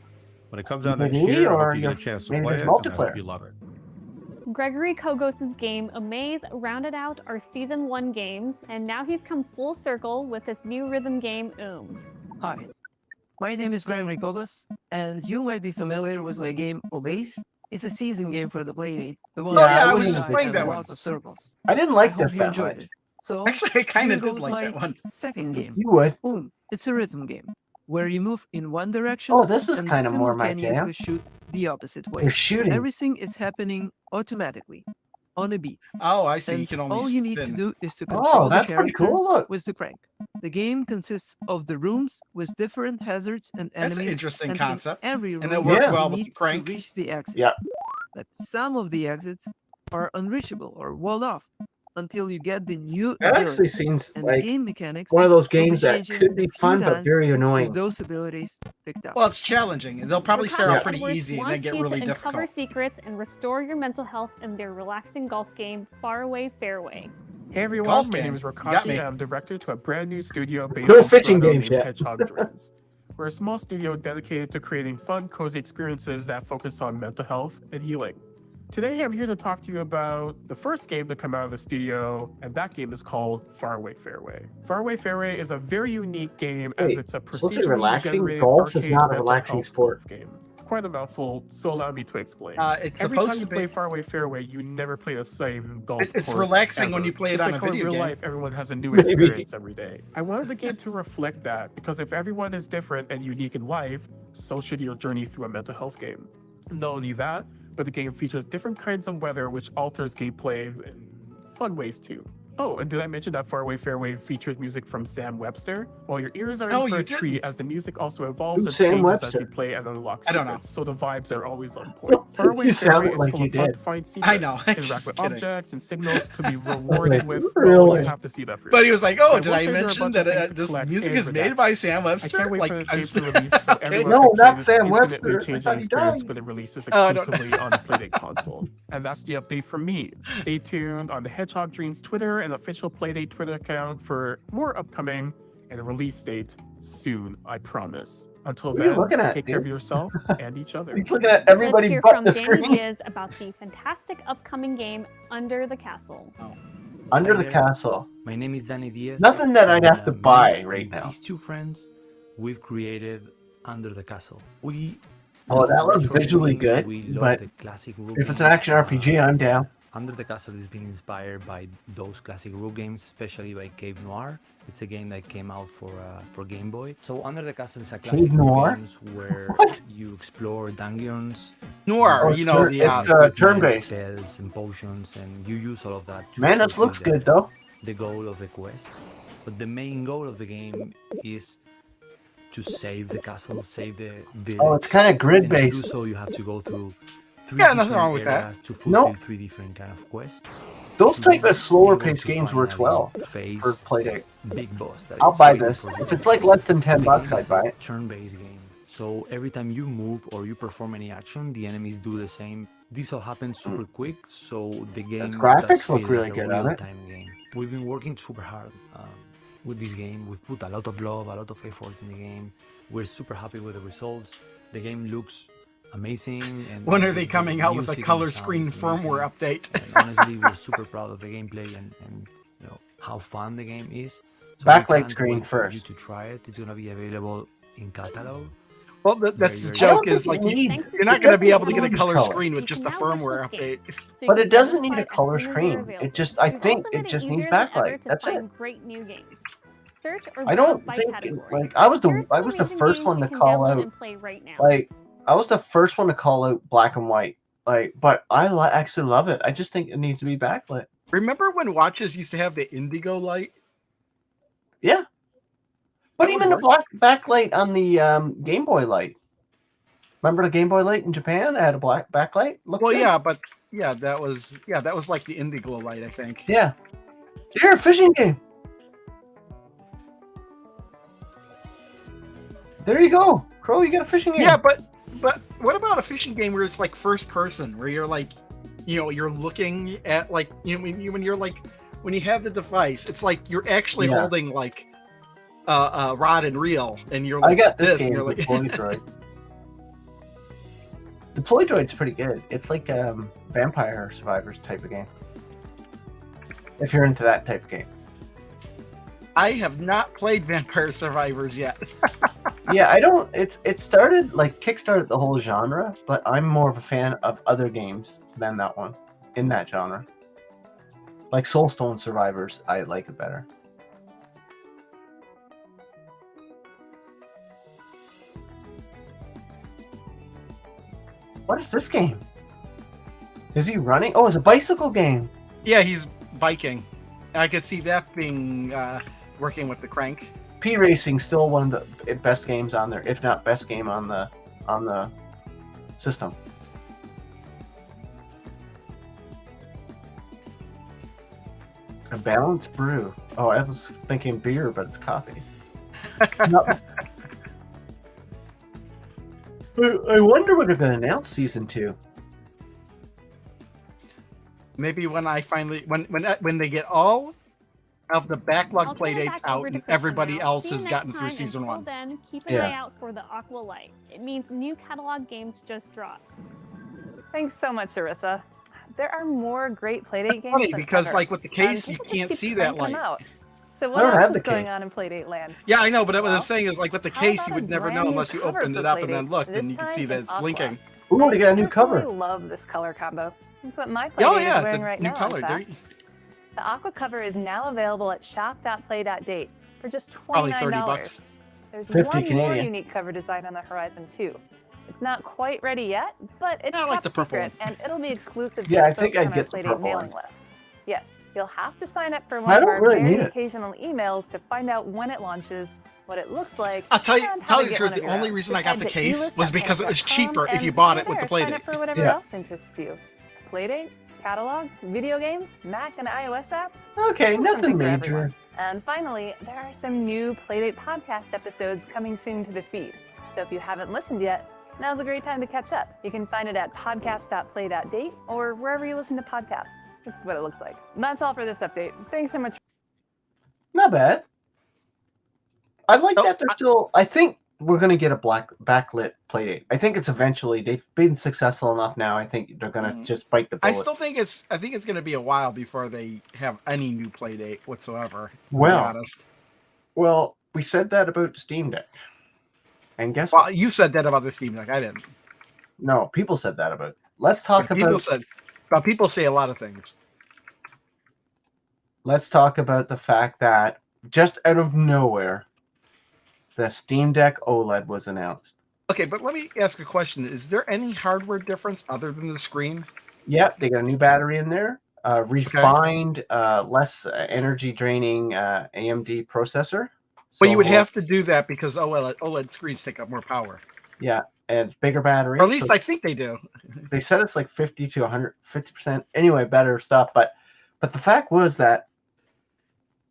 When it comes out next year, I hope you get a chance to play it, and I hope you love it. Gregory Kogos' game Amaze rounded out our Season 1 games, and now he's come full circle with his new rhythm game, Hi, my name is Gregory Kogos, and you might be familiar with my game Amaze. It's a season game for the Playdate. I was just playing that one. Lots of circles. I didn't like this you that enjoyed much. it. So, Actually, I kind of here did goes like my that one. second game. You would. Boom. It's a rhythm game where you move in one direction Oh, this is and kind of more my simultaneously jam. shoot the opposite way. You're shooting. Everything is happening automatically on a beat. Oh, I see. And You can only all you need to spin. do is to control Oh, the that's pretty character cool. Look. with the crank. The game consists of the rooms with different hazards and That's enemies. an interesting and concept. In every room, And it worked Yeah. well you with the need crank. to reach the exit. Yeah. But some of the exits are unreachable or walled off until you get the new That ability. actually seems And like game mechanics one of those will be games that changing could in be a few fun but times very with annoying. those abilities picked up. Well, it's challenging. They'll probably start out pretty Edwards easy and wants then get you really to difficult. uncover secrets and restore your mental health in their relaxing golf game, Faraway Fairway. Hey everyone, Golf my game. name is You got Rakashi me. and I'm director to a brand new studio based No in fishing Toronto games named yet. Hedgehog Dreams. We're a small studio dedicated to creating fun, cozy experiences that focus on mental health and healing. Today I'm here to talk to you about the first game to come out of the studio, and that game is called Faraway Fairway. Faraway Fairway is a very unique game as Wait, it's a supposed to be procedurally relaxing? generated Golf is arcade not a mental relaxing health sport. golf game. Quite a mouthful, so allow me to explain. It's Every time supposed you to play be. Faraway Fairway, you never play the same golf It's course relaxing when ever. you play it Just on like a how in video real game. life, everyone has a new Maybe. experience every day. I wanted the game to reflect that, because if everyone is different and unique in life, so should your journey through a mental health game. Not only that, but the game features different kinds of weather which alters gameplay in fun ways too. Oh, and did I mention that Faraway Fairway features music from Sam Webster? Well, your ears are No, in for you a treat didn't. as the music also evolves Who's and Sam changes as Webster? you play and unlock I don't know. secrets, so the vibes are always on point. Faraway You Fairway sounded is like full you of fun did. to find secrets, I know, I'm interact just with kidding. objects and signals to be rewarded with. Really? Well, you have to see that for But he was like, "Oh, I did will I say there are a mention bunch of that things to this collect music and is made redact. by Sam I Webster?" can't wait Like, for this I'm game just- to release so okay. everyone No, can play not this Sam infinitely Webster. I changing thought he experience died. when it releases Oh, I don't- exclusively on the Playdate console. And that's the update from me. Stay tuned on the Hedgehog Dreams Twitter and official Playdate Twitter account for more upcoming and a release date soon, I promise. Until What are you then, looking at, take care of dude? yourself and each other. He's looking at Let's everybody hear but from the Danny screen. Diaz about the fantastic upcoming game Under the Castle. Under Hi the there. castle. My name is Danny Diaz. Nothing that I'd have to me buy and right now. These two friends, we've created Under the Castle. We Oh, that love looks retro visually gaming, good, we love but the classic rule if it's an games. action RPG, I'm down. Under the Castle is being inspired by those classic rule games, especially by Cave Noir. It's a game that came out for Game Boy. So Under the Castle is a classic rule Noir? games where What? you explore dungeons, Noir, Oh, you know the it's equipment, turn-based. spells and potions, and you use all of that to Man, this fulfill looks good though. the goal of the quests. But the main goal of the game is to save the castle, save the village. Oh, it's kind of And to do grid-based. so, you have to go through three Yeah, nothing different wrong with that. areas to fulfill No. three different kind of quests. Those to type be of slower able paced to games works well finally face for Playdate. big boss. That I'll is buy waiting this. for If you. it's like less than $10, The game I'd is buy a it. turn-based game. So every time you move or you perform any action, the enemies do the same. This all happens super quick, so the game Its graphics does look feel really like a good on it. real-time game. We've been working super hard with this game. We've put a lot of love, a lot of effort in the game. We're super happy with the results. The game looks amazing. And When are the- they the coming out with a music and color the sound screen is firmware amazing. update? And honestly, we're super proud of the gameplay and you know how fun the game is. So we Backlight can't screen wait for first. you to try it. It's gonna be available in catalog. Well, that's the yeah, joke. I don't Is think like it you, needs- you're not it going to be doesn't able to get a need color color. screen with You just can a now watch firmware this game, update. so you But can it doesn't never need a play as color soon as they're screen. available. It just, I We've think also it made just easier needs than ever backlight. to That's it. find great new games. Search or I browse don't by think category. like I was Here are the some amazing first games one you to can call download out. and play right now. Like I was the first one to call out Black and White. Like, but I actually love it. I just think it needs to be backlit. Remember when watches used to have the indigo light? Yeah. But That would even the work. backlight on the Game Boy Light. Remember the Game Boy Light in Japan? It had a black backlight. Looked Well, good. yeah, but that was like the indigo light, I think. Yeah. Here, a fishing game. There you go, Crow. You got a fishing game. Yeah, but what about a fishing game where it's like first person, where you're like, you're looking at like when you're like when you have the device, it's like you're actually Yeah. holding like a rod and reel, and you're I like got this and game, you're like Deploy Droid. Deploy Droid's pretty good. It's like Vampire Survivors type of game. If you're into that type of game. I have not played Vampire Survivors yet. Yeah, I don't. It started like kickstarted the whole genre, but I'm more of a fan of other games than that one in that genre. Like Soulstone Survivors, I like it better. What is this game? Is he running? Oh, it's a bicycle game. Yeah, he's biking. I could see that being working with the crank. P Racing still one of the best games on there, if not best game on the system. A balanced brew. Oh, I was thinking beer, but it's coffee. No. I wonder when they're going to announce season 2. Maybe when I finally when they get all of the I'll backlog turn it playdates back out over to and Kristen everybody now. else See you has next gotten through time, season until 1. Then, keep an Yeah. eye out for the Aqua Light. It means new catalog games just dropped. Thanks so much, Arissa. There are more great Playdate games. Funny than because ever, like with the and case you people just can't keep see that cranking them light. out. So I what don't else have is the going case. on in Playdate land? Yeah, I know, but what Well, I'm saying is like with the how case about you a would never know brand new unless you cover opened for it up and then Playdate? looked, and This you can time see that it's it's Aqua. blinking. Ooh, they got a new I cover. personally love this color combo. It's what my Playdate Oh yeah, is it's wearing a right new now. color. In fact. The Aqua cover is now available at shop.play.date for just Probably $29. $30. There's 50 one more Canadian. unique cover design on the horizon too. It's not quite ready yet, but it's I like top the purple secret, and it'll be exclusive Yeah, to I think folks I'd on our get the Playdate purple mailing one. list. Yes, you'll have to sign up for I one of don't our really need very it. occasional emails to find out when it launches, what it looks like. I'll tell you and how to the get truth. one of The your only own. reason I Just got head the to case was because it was elist.handheld.com, cheaper if you and bought from it with the there, sign Playdate. up for whatever Yeah. else interests you. Playdate, catalog, video games, Mac and iOS apps. Okay, There's nothing something for major. everyone. And finally, there are some new Playdate podcast episodes coming soon to the feed. So if you haven't listened yet, now's a great time to catch up. You can find it at podcast.play.date or wherever you listen to podcasts. This is what it looks like. And that's all for this update. Thanks so much. Not bad. I like Oh, that they're still. I think we're gonna get a backlit Playdate. I think it's eventually. They've been successful enough now. I think they're gonna just bite the I bullet. still think I think it's going to be a while before they have any new Playdate whatsoever. To Well, be honest. Well, we said that about Steam Deck, and guess Well, what? you said that about the Steam Deck. I didn't. No, people said that about. Let's talk People about. but people say a lot of things. Let's talk about the fact that just out of nowhere, the Steam Deck OLED was announced. Okay, but let me ask a question. Is there any hardware difference other than the screen? Yep, they got a new battery in there, refined, less energy draining AMD processor. But you would So, have to do that because OLED screens take up more power. yeah, and it's bigger battery. Or at least so I think they do. they said it's like 50 to 150%. Anyway, better stuff. But the fact was that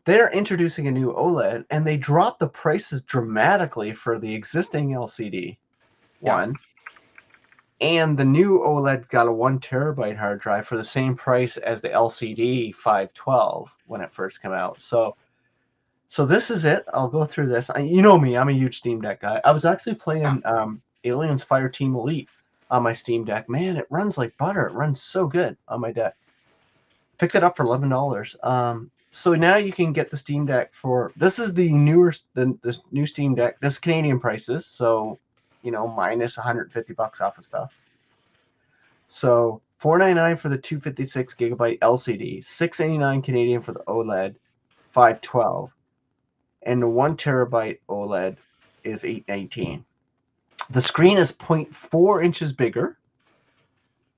they're introducing a new OLED, and they dropped the prices dramatically for the existing LCD one. And the new OLED got a 1 terabyte hard drive for the same price as the LCD 512 when it first came out. So this is it. I'll go through this. You know me, I'm a huge Steam Deck guy. I was actually playing Aliens Fireteam Elite on my Steam Deck. Man, it runs like butter. It runs so good on my deck. Picked it up for $11. So now you can get the Steam Deck for, this is the this new Steam Deck. This is Canadian prices. So minus $150 off of stuff. So $499 for the 256 gigabyte LCD, $689 Canadian for the OLED 512, and the 1 terabyte OLED is $819. The screen is 0.4 inches bigger.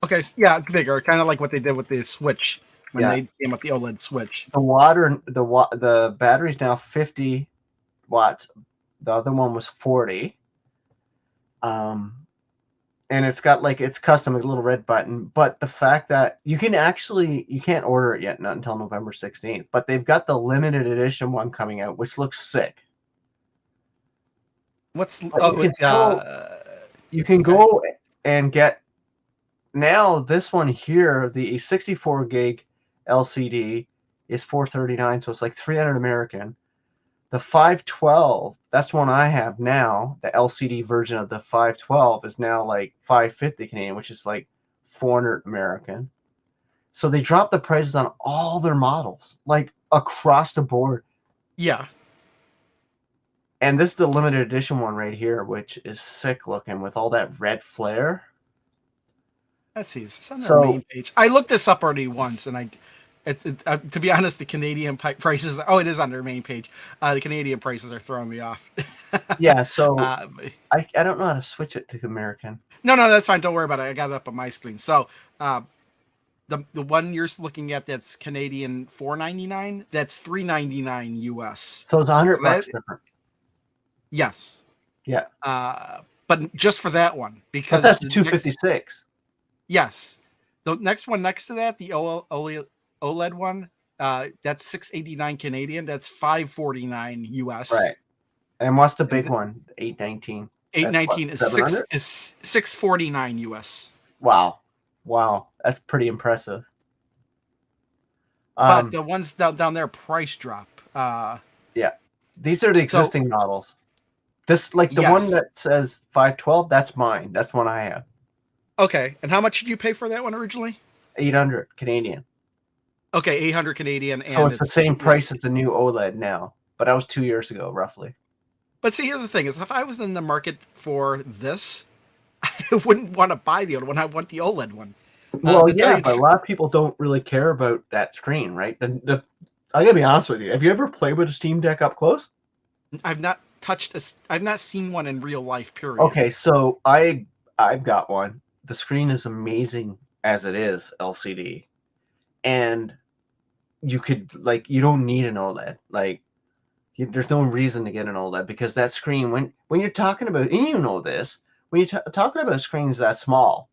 Okay, yeah, it's bigger, kind of like what they did with the Switch when they came up the OLED Switch. The battery's now 50 watts. The other one was 40. And it's got it's custom, a little red button. But the fact that you can't order it yet, not until November 16th. But they've got the limited edition one coming out, which looks sick. You can go and get now this one here, the 64 gig LCD is $439, so it's like $300 American. The 512, that's one I have now. The LCD version of the 512 is now like $550 Canadian, which is like $400 American. So they dropped the prices on all their models, like across the board. Yeah. And this is the limited edition one right here, which is sick looking with all that red flare. Let's see. It's on their main page. I looked this up already once, and to be honest, the Canadian prices. Oh, it is on their main page. The Canadian prices are throwing me off. Yeah, so I don't know how to switch it to American. No, that's fine. Don't worry about it. I got it up on my screen. So the one you're looking at that's Canadian $499. That's $399 US. So it's $100 different. Yes. Yeah. But just for that one, because that's 256. Yes. The next one next to that, the OLED one, that's $689 Canadian. That's $549 US. Right. And what's the big one? $819. $819 is $649 US. Wow. That's pretty impressive. But the ones down there price drop. Yeah. These are the existing models. This one that says 512, that's mine. That's one I have. Okay. And how much did you pay for that one originally? $800 Canadian. Okay, $800 Canadian. And so it's the same price as the new OLED now. But that was 2 years ago, roughly. But see, here's the thing: is if I was in the market for this, I wouldn't want to buy the other one. I want the OLED one. Well, yeah, but a lot of people don't really care about that screen, right? I gotta be honest with you. Have you ever played with a Steam Deck up close? I've not I've not seen one in real life. Period. Okay, so I've got one. The screen is amazing as it is, LCD, and you could you don't need an OLED. There's no reason to get an OLED because that screen, when you're talking about, and you know this, when you're talking about screens that small,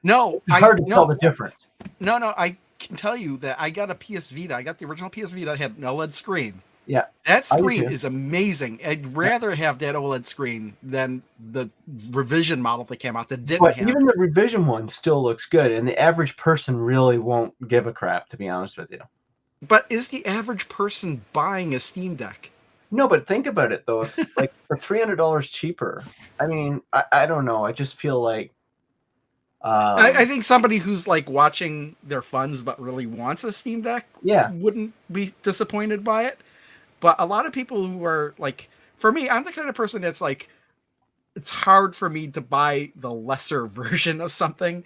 no, it's hard to tell the difference. No, I can tell you that I got a PS Vita. I got the original PS Vita. I had an OLED screen. Yeah, that screen is amazing. I'd rather have that OLED screen than the revision model that came out that didn't have. Even the revision one still looks good, and the average person really won't give a crap, to be honest with you. But is the average person buying a Steam Deck? No, but think about it though. It's like for $300 cheaper. I mean, I don't know. I just feel like I think somebody who's watching their funds but really wants a Steam Deck, wouldn't be disappointed by it. But a lot of people who are for me, I'm the kind of person that's it's hard for me to buy the lesser version of something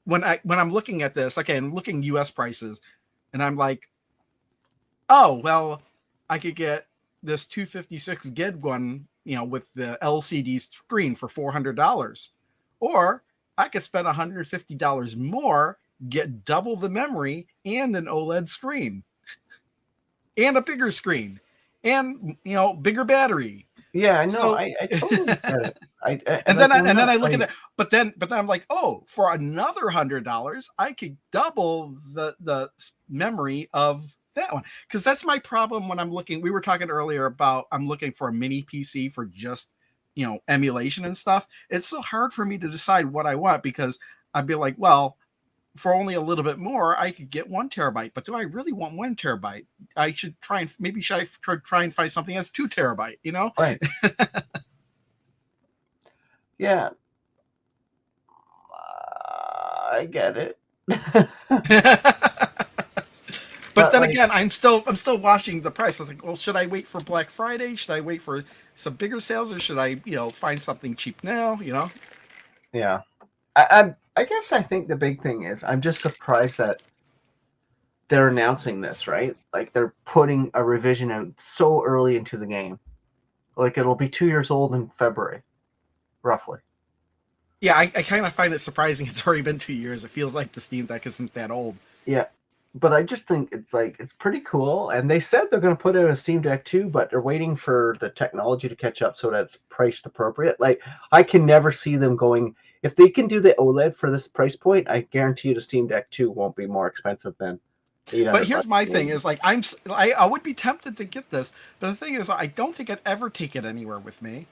when I'm looking at this. Okay, I'm looking US prices, and I'm like, oh, well, I could get this 256 gig one, with the LCD screen for $400. Or I could spend $150 more, get double the memory and an OLED screen. And a bigger screen. And, bigger battery. Yeah, I know. So, I totally get it. And then I look at that. But then I'm like, oh, for another $100, I could double the memory of that one, because that's my problem when I'm looking. We were talking earlier about I'm looking for a mini PC for just emulation and stuff. It's so hard for me to decide what I want, because I'd be like, well, for only a little bit more, I could get 1 terabyte. But do I really want 1 terabyte? I should try and try and find something that's 2 terabyte. Right. Yeah. I get it. But then like, again, I'm still watching the price. I was like, well, should I wait for Black Friday? Should I wait for some bigger sales, or should I, find something cheap now? yeah. I guess I think the big thing is I'm just surprised that they're announcing this, right? Like they're putting a revision out so early into the game. Like it'll be 2 years old in February, roughly. Yeah, I kind of find it surprising. It's already been 2 years. It feels like the Steam Deck isn't that old. Yeah, but I just think it's pretty cool. And they said they're going to put out a Steam Deck too, but they're waiting for the technology to catch up so that it's priced appropriate. Like I can never see them going. If they can do the OLED for this price point, I guarantee you the Steam Deck 2 won't be more expensive than But here's my thing: is like I would be tempted to get this, but the thing is, I don't think I'd ever take it anywhere with me.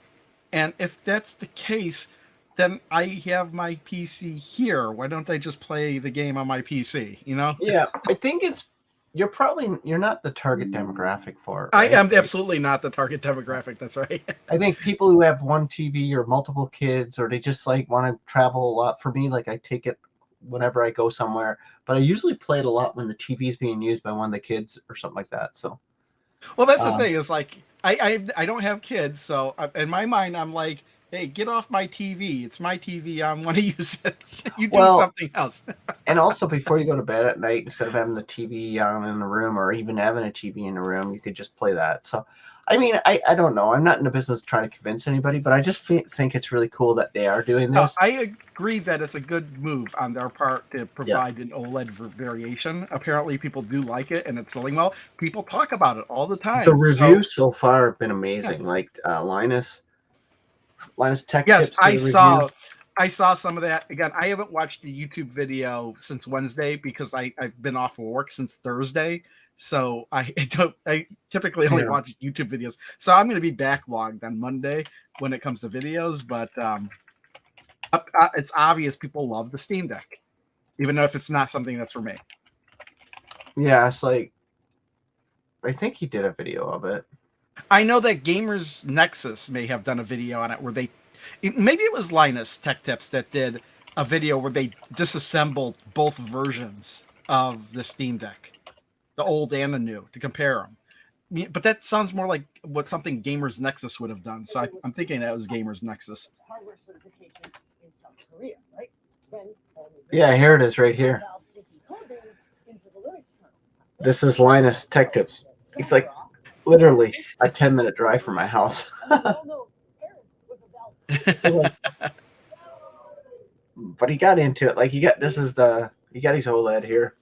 And if that's the case, then I have my PC here. Why don't I just play the game on my PC? Yeah, I think you're not the target demographic for it. I Right? am absolutely not the target demographic. That's right. I think people who have one TV or multiple kids, or they just like want to travel a lot. For me, like I take it whenever I go somewhere, but I usually play it a lot when the TV is being used by one of the kids or something like that. So, Well, that's the thing is like I don't have kids, so in my mind I'm like, hey, get off my TV. It's my TV. I want to use it. You do something else. And also before you go to bed at night, instead of having the TV on in the room or even having a TV in the room, you could just play that. So, I mean, I don't know. I'm not in the business trying to convince anybody, but I just think it's really cool that they are doing this. No, I agree that it's a good move on their part to provide an OLED variation. Apparently, people do like it, and it's selling well. People talk about it all the time. The reviews so far have been amazing. Yeah. Like Linus Tech Tips. Yes, I saw some of that. Again, I haven't watched the YouTube video since Wednesday because I've been off of work since Thursday. So I typically only watch YouTube videos. So I'm going to be backlogged on Monday when it comes to videos. But it's obvious people love the Steam Deck, even though if it's not something that's for me. Yeah, it's like, I think he did a video of it. I know that Gamers Nexus may have done a video on it where maybe it was Linus Tech Tips that did a video where they disassembled both versions of the Steam Deck, the old and the new, to compare them. But that sounds more like what something Gamers Nexus would have done. So I'm thinking that was Gamers Nexus. Yeah, here it is right here. This is Linus Tech Tips. It's like literally a 10-minute drive from my house. But he got into it. Like he got his OLED here.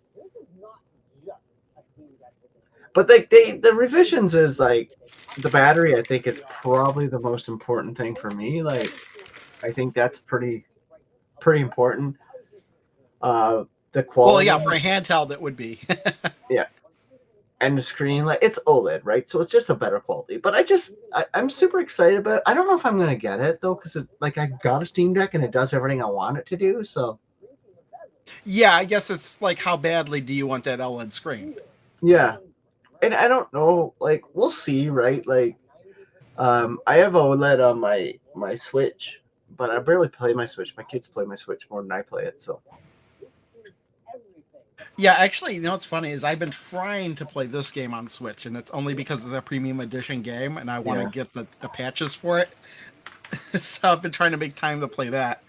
But the revisions is like the battery. I think it's probably the most important thing for me. Like I think that's pretty important. The quality. Well, yeah, for a handheld it would be. Yeah. And the screen, like it's OLED, right? So it's just a better quality. But I'm super excited about it. I don't know if I'm gonna get it though, because I got a Steam Deck and it does everything I want it to do. So yeah, I guess it's like how badly do you want that OLED screen? Yeah, and I don't know. Like we'll see, right? Like, I have OLED on my Switch, but I barely play my Switch. My kids play my Switch more than I play it. So. Yeah, actually, what's funny is I've been trying to play this game on Switch, and it's only because of the premium edition game, and I want to get the patches for it. So I've been trying to make time to play that.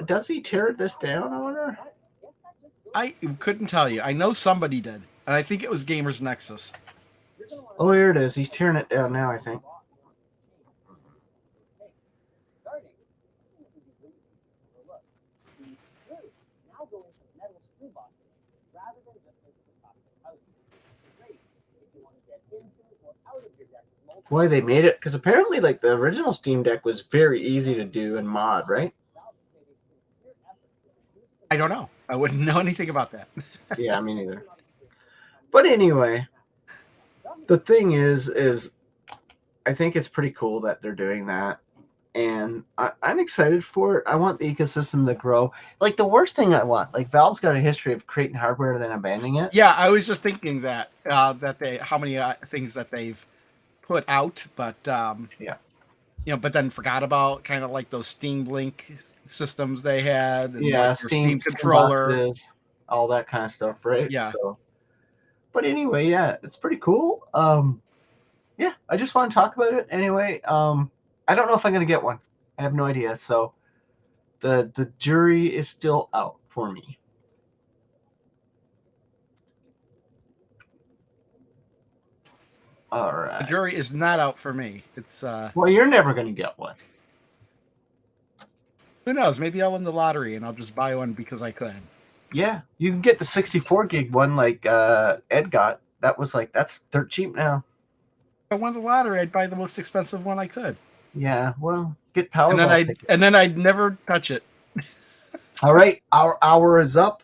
Does he tear this down, I wonder? I couldn't tell you. I know somebody did, and I think it was Gamers Nexus. Oh, here it is. He's tearing it down now, I think. Boy, they made it, because apparently like the original Steam Deck was very easy to do and mod, right? I don't know. I wouldn't know anything about that. Yeah, me neither. But anyway, the thing is I think it's pretty cool that they're doing that. And I'm excited for it. I want the ecosystem to grow. Like the worst thing I want, like Valve's got a history of creating hardware and then abandoning it. Yeah, I was just thinking that how many things that they've put out, but but then forgot about kind of like those Steam Link systems they had. And yeah, like Steam controller. all that kind of stuff, right? Yeah. So, but anyway, yeah, it's pretty cool. Yeah, I just want to talk about it anyway. I don't know if I'm gonna get one. I have no idea. So, the jury is still out for me. All The right. jury is not out for me. It's Well, you're never gonna get one. who knows? Maybe I'll win the lottery and I'll just buy one because I could. Yeah, you can get the 64 gig one like Ed got. That's dirt cheap now. If I won the lottery, I'd buy the most expensive one I could. Yeah, well, get And then Powerball. I'd never touch it. All right, our hour is up.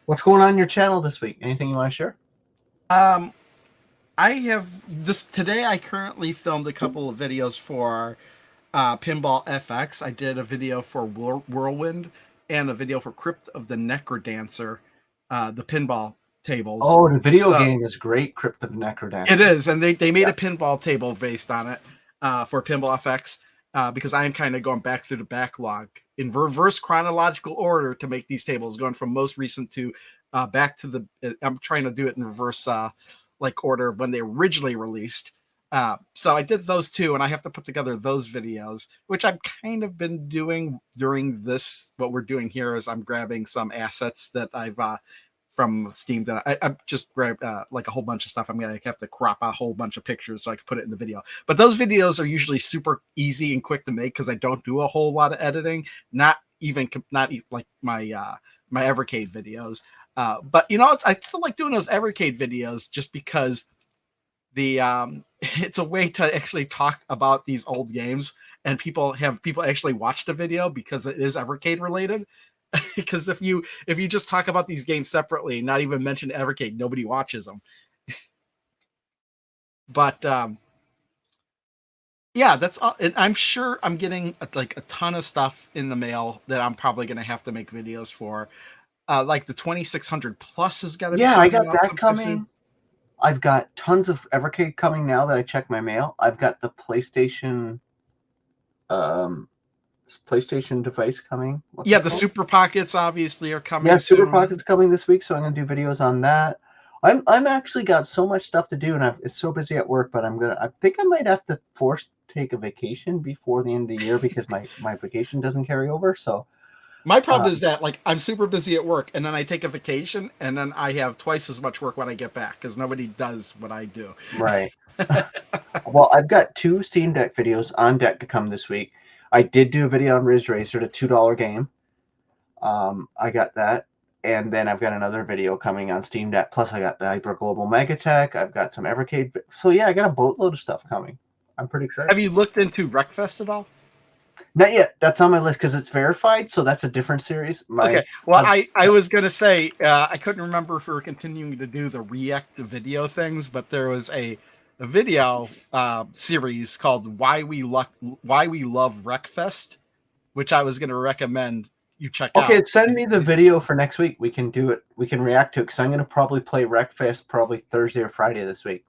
What's going on your channel this week? Anything you want to share? I have today. I currently filmed a couple of videos for Pinball FX. I did a video for Whirlwind and a video for Crypt of the Necrodancer, the pinball tables. Oh, the video game is great, Crypt of the Necrodancer. It is, and they made a pinball table based on it for Pinball FX because I am kind of going back through the backlog in reverse chronological order to make these tables, going from most recent to back to the. I'm trying to do it in reverse like order of when they originally released. So I did those two, and I have to put together those videos, which I've kind of been doing during this. What we're doing here is I'm grabbing some assets that I've from Steam that I just grabbed like a whole bunch of stuff. I'm gonna have to crop a whole bunch of pictures so I can put it in the video. But those videos are usually super easy and quick to make because I don't do a whole lot of editing. Not like my my Evercade videos. But you know, I still like doing those Evercade videos just because the it's a way to actually talk about these old games, and people actually watch the video because it is Evercade related. Because if you just talk about these games separately, not even mention Evercade, nobody watches them. But yeah, that's all. And I'm sure I'm getting like a ton of stuff in the mail that I'm probably going to have to make videos for. Like the 2600 plus has got to be I got out that coming. soon. I've got tons of Evercade coming now that I check my mail. I've got the PlayStation device coming. Yeah, the Super Pockets obviously are coming. Yeah, Super soon. Pockets coming this week, so I'm gonna do videos on that. I'm actually got so much stuff to do, and it's so busy at work. But I think I might have to take a vacation before the end of the year because my vacation doesn't carry over. So my problem is that like I'm super busy at work, and then I take a vacation, and then I have twice as much work when I get back because nobody does what I do. Right. Well, I've got 2 Steam Deck videos on deck to come this week. I did do a video on Riz Racer, the $2 game. I got that. And then I've got another video coming on Steam Deck. Plus, I got the Hyper Global Megatech. I've got some Evercade. So, yeah, I got a boatload of stuff coming. I'm pretty excited. Have you looked into Wreckfest at all? Not yet. That's on my list because it's verified. So that's a different series. Okay. Well, I was going to say, I couldn't remember if we were continuing to do the React video things, but there was a video series called Why We Love Wreckfest, which I was going to recommend you check out. Okay, send me the video for next week. We can do it. We can react to it because I'm going to probably play Wreckfest probably Thursday or Friday this week.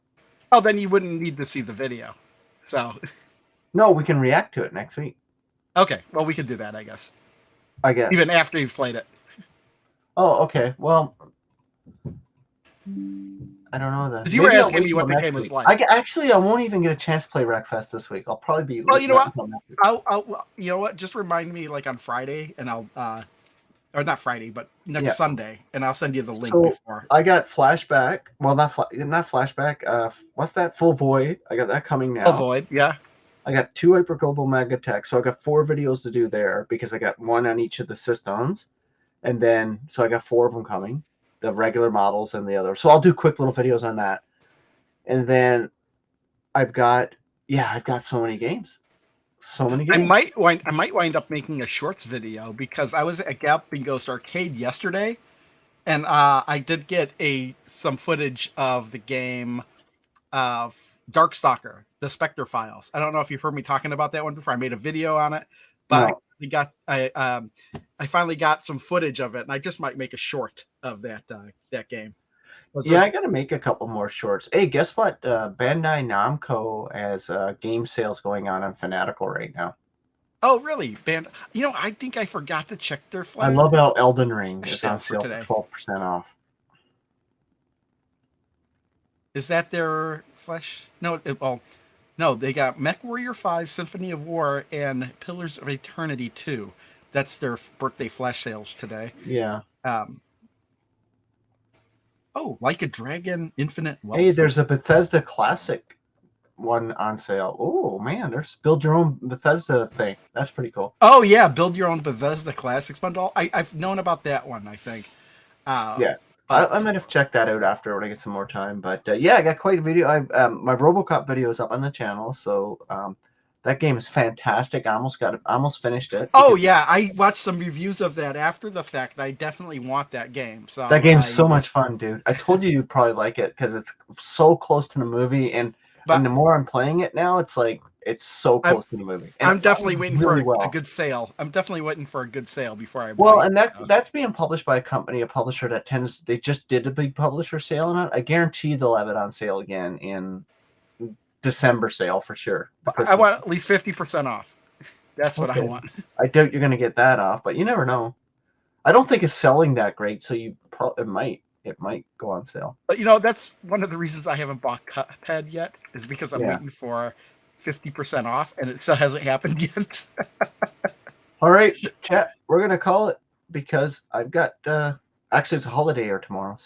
Oh, then you wouldn't need to see the video. So. No, we can react to it next week. Okay, well, we can do that, I guess. I guess. Even after you've played it. Oh, okay. Well, I don't know that. Because you were asking me what the game was like. I won't even get a chance to play Wreckfest this week. I'll probably be. Well, you know what? I'll you know what? Just remind me like on Friday, and I'll or not Friday, but next Sunday, and I'll send you the link before. I got Flashback. Well, not Flashback. What's that? Full Void. I got that coming now. Full Void, yeah. I got 2 Hyper Global Megatech, so I got 4 videos to do there because I got 1 on each of the systems, and then so I got 4 of them coming. The regular models and the other. So I'll do quick little videos on that. And then I've got so many games. So many games. I might wind up making a shorts video because I was at Gap and Ghost Arcade yesterday, and I did get some footage of the game of Darkstalker, the Spectre Files. I don't know if you've heard me talking about that one before. I made a video on it, but No. I finally got some footage of it, and I just might make a short of that game. I got to make a couple more shorts. Hey, guess what? Bandai Namco has game sales going on Fanatical right now. Oh, really? Band. I think I forgot to check their I flash. love how Elden Ring is on Sales for sale for today. 12% off. Is that their flash? No. No. They got Mech Warrior 5, Symphony of War, and Pillars of Eternity 2. That's their birthday flash sales today. Yeah. Like a Dragon Infinite Wealth. Hey, there's a Bethesda Classic one on sale. Oh man, there's build your own Bethesda thing. That's pretty cool. Oh yeah, build your own Bethesda Classics bundle. I've known about that one, I think. Yeah. But I might have checked that out after when I get some more time. But yeah, I got quite a video. My RoboCop video is up on the channel, so that game is fantastic. I almost finished it. oh yeah, I watched some reviews of that after the fact. I definitely want that game. So That game's so much fun, dude. I told you you'd probably like it because it's so close to the movie, and the more I'm playing it now, it's like it's so close to the movie. And I'm definitely waiting really for a well. good sale. I'm definitely waiting for a good sale before I buy Well, it. and that's being published by a publisher that they just did a big publisher sale on it. I guarantee they'll have it on sale again in December sale for sure. I want at least 50% off. That's what I want. I doubt you're going to get that off, but you never know. I don't think it's selling that great, so it might go on sale. But that's one of the reasons I haven't bought Cuphead yet, is because I'm waiting for 50% off, and it still hasn't happened yet. All right, chat. We're gonna call it because I've got actually it's a holiday here tomorrow,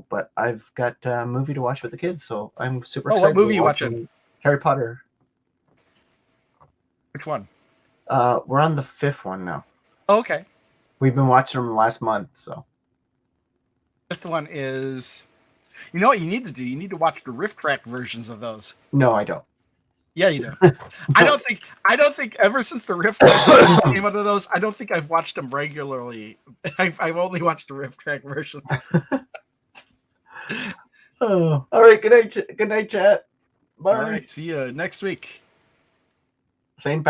but I've got a movie to watch with the kids, so I'm super excited. What movie are you watching? Harry Potter. Which one? We're on the 5th one now. Oh, okay. We've been watching them last month, so. 5th one is. You know what you need to do? You need to watch the Rift Track versions of those. No, I don't. Yeah, you do. I don't think ever since the Rift Track came out of those, I don't think I've watched them regularly. I've only watched the Rift Track versions. Oh, all right. Good night, chat. Bye. All right, see you next week. Same.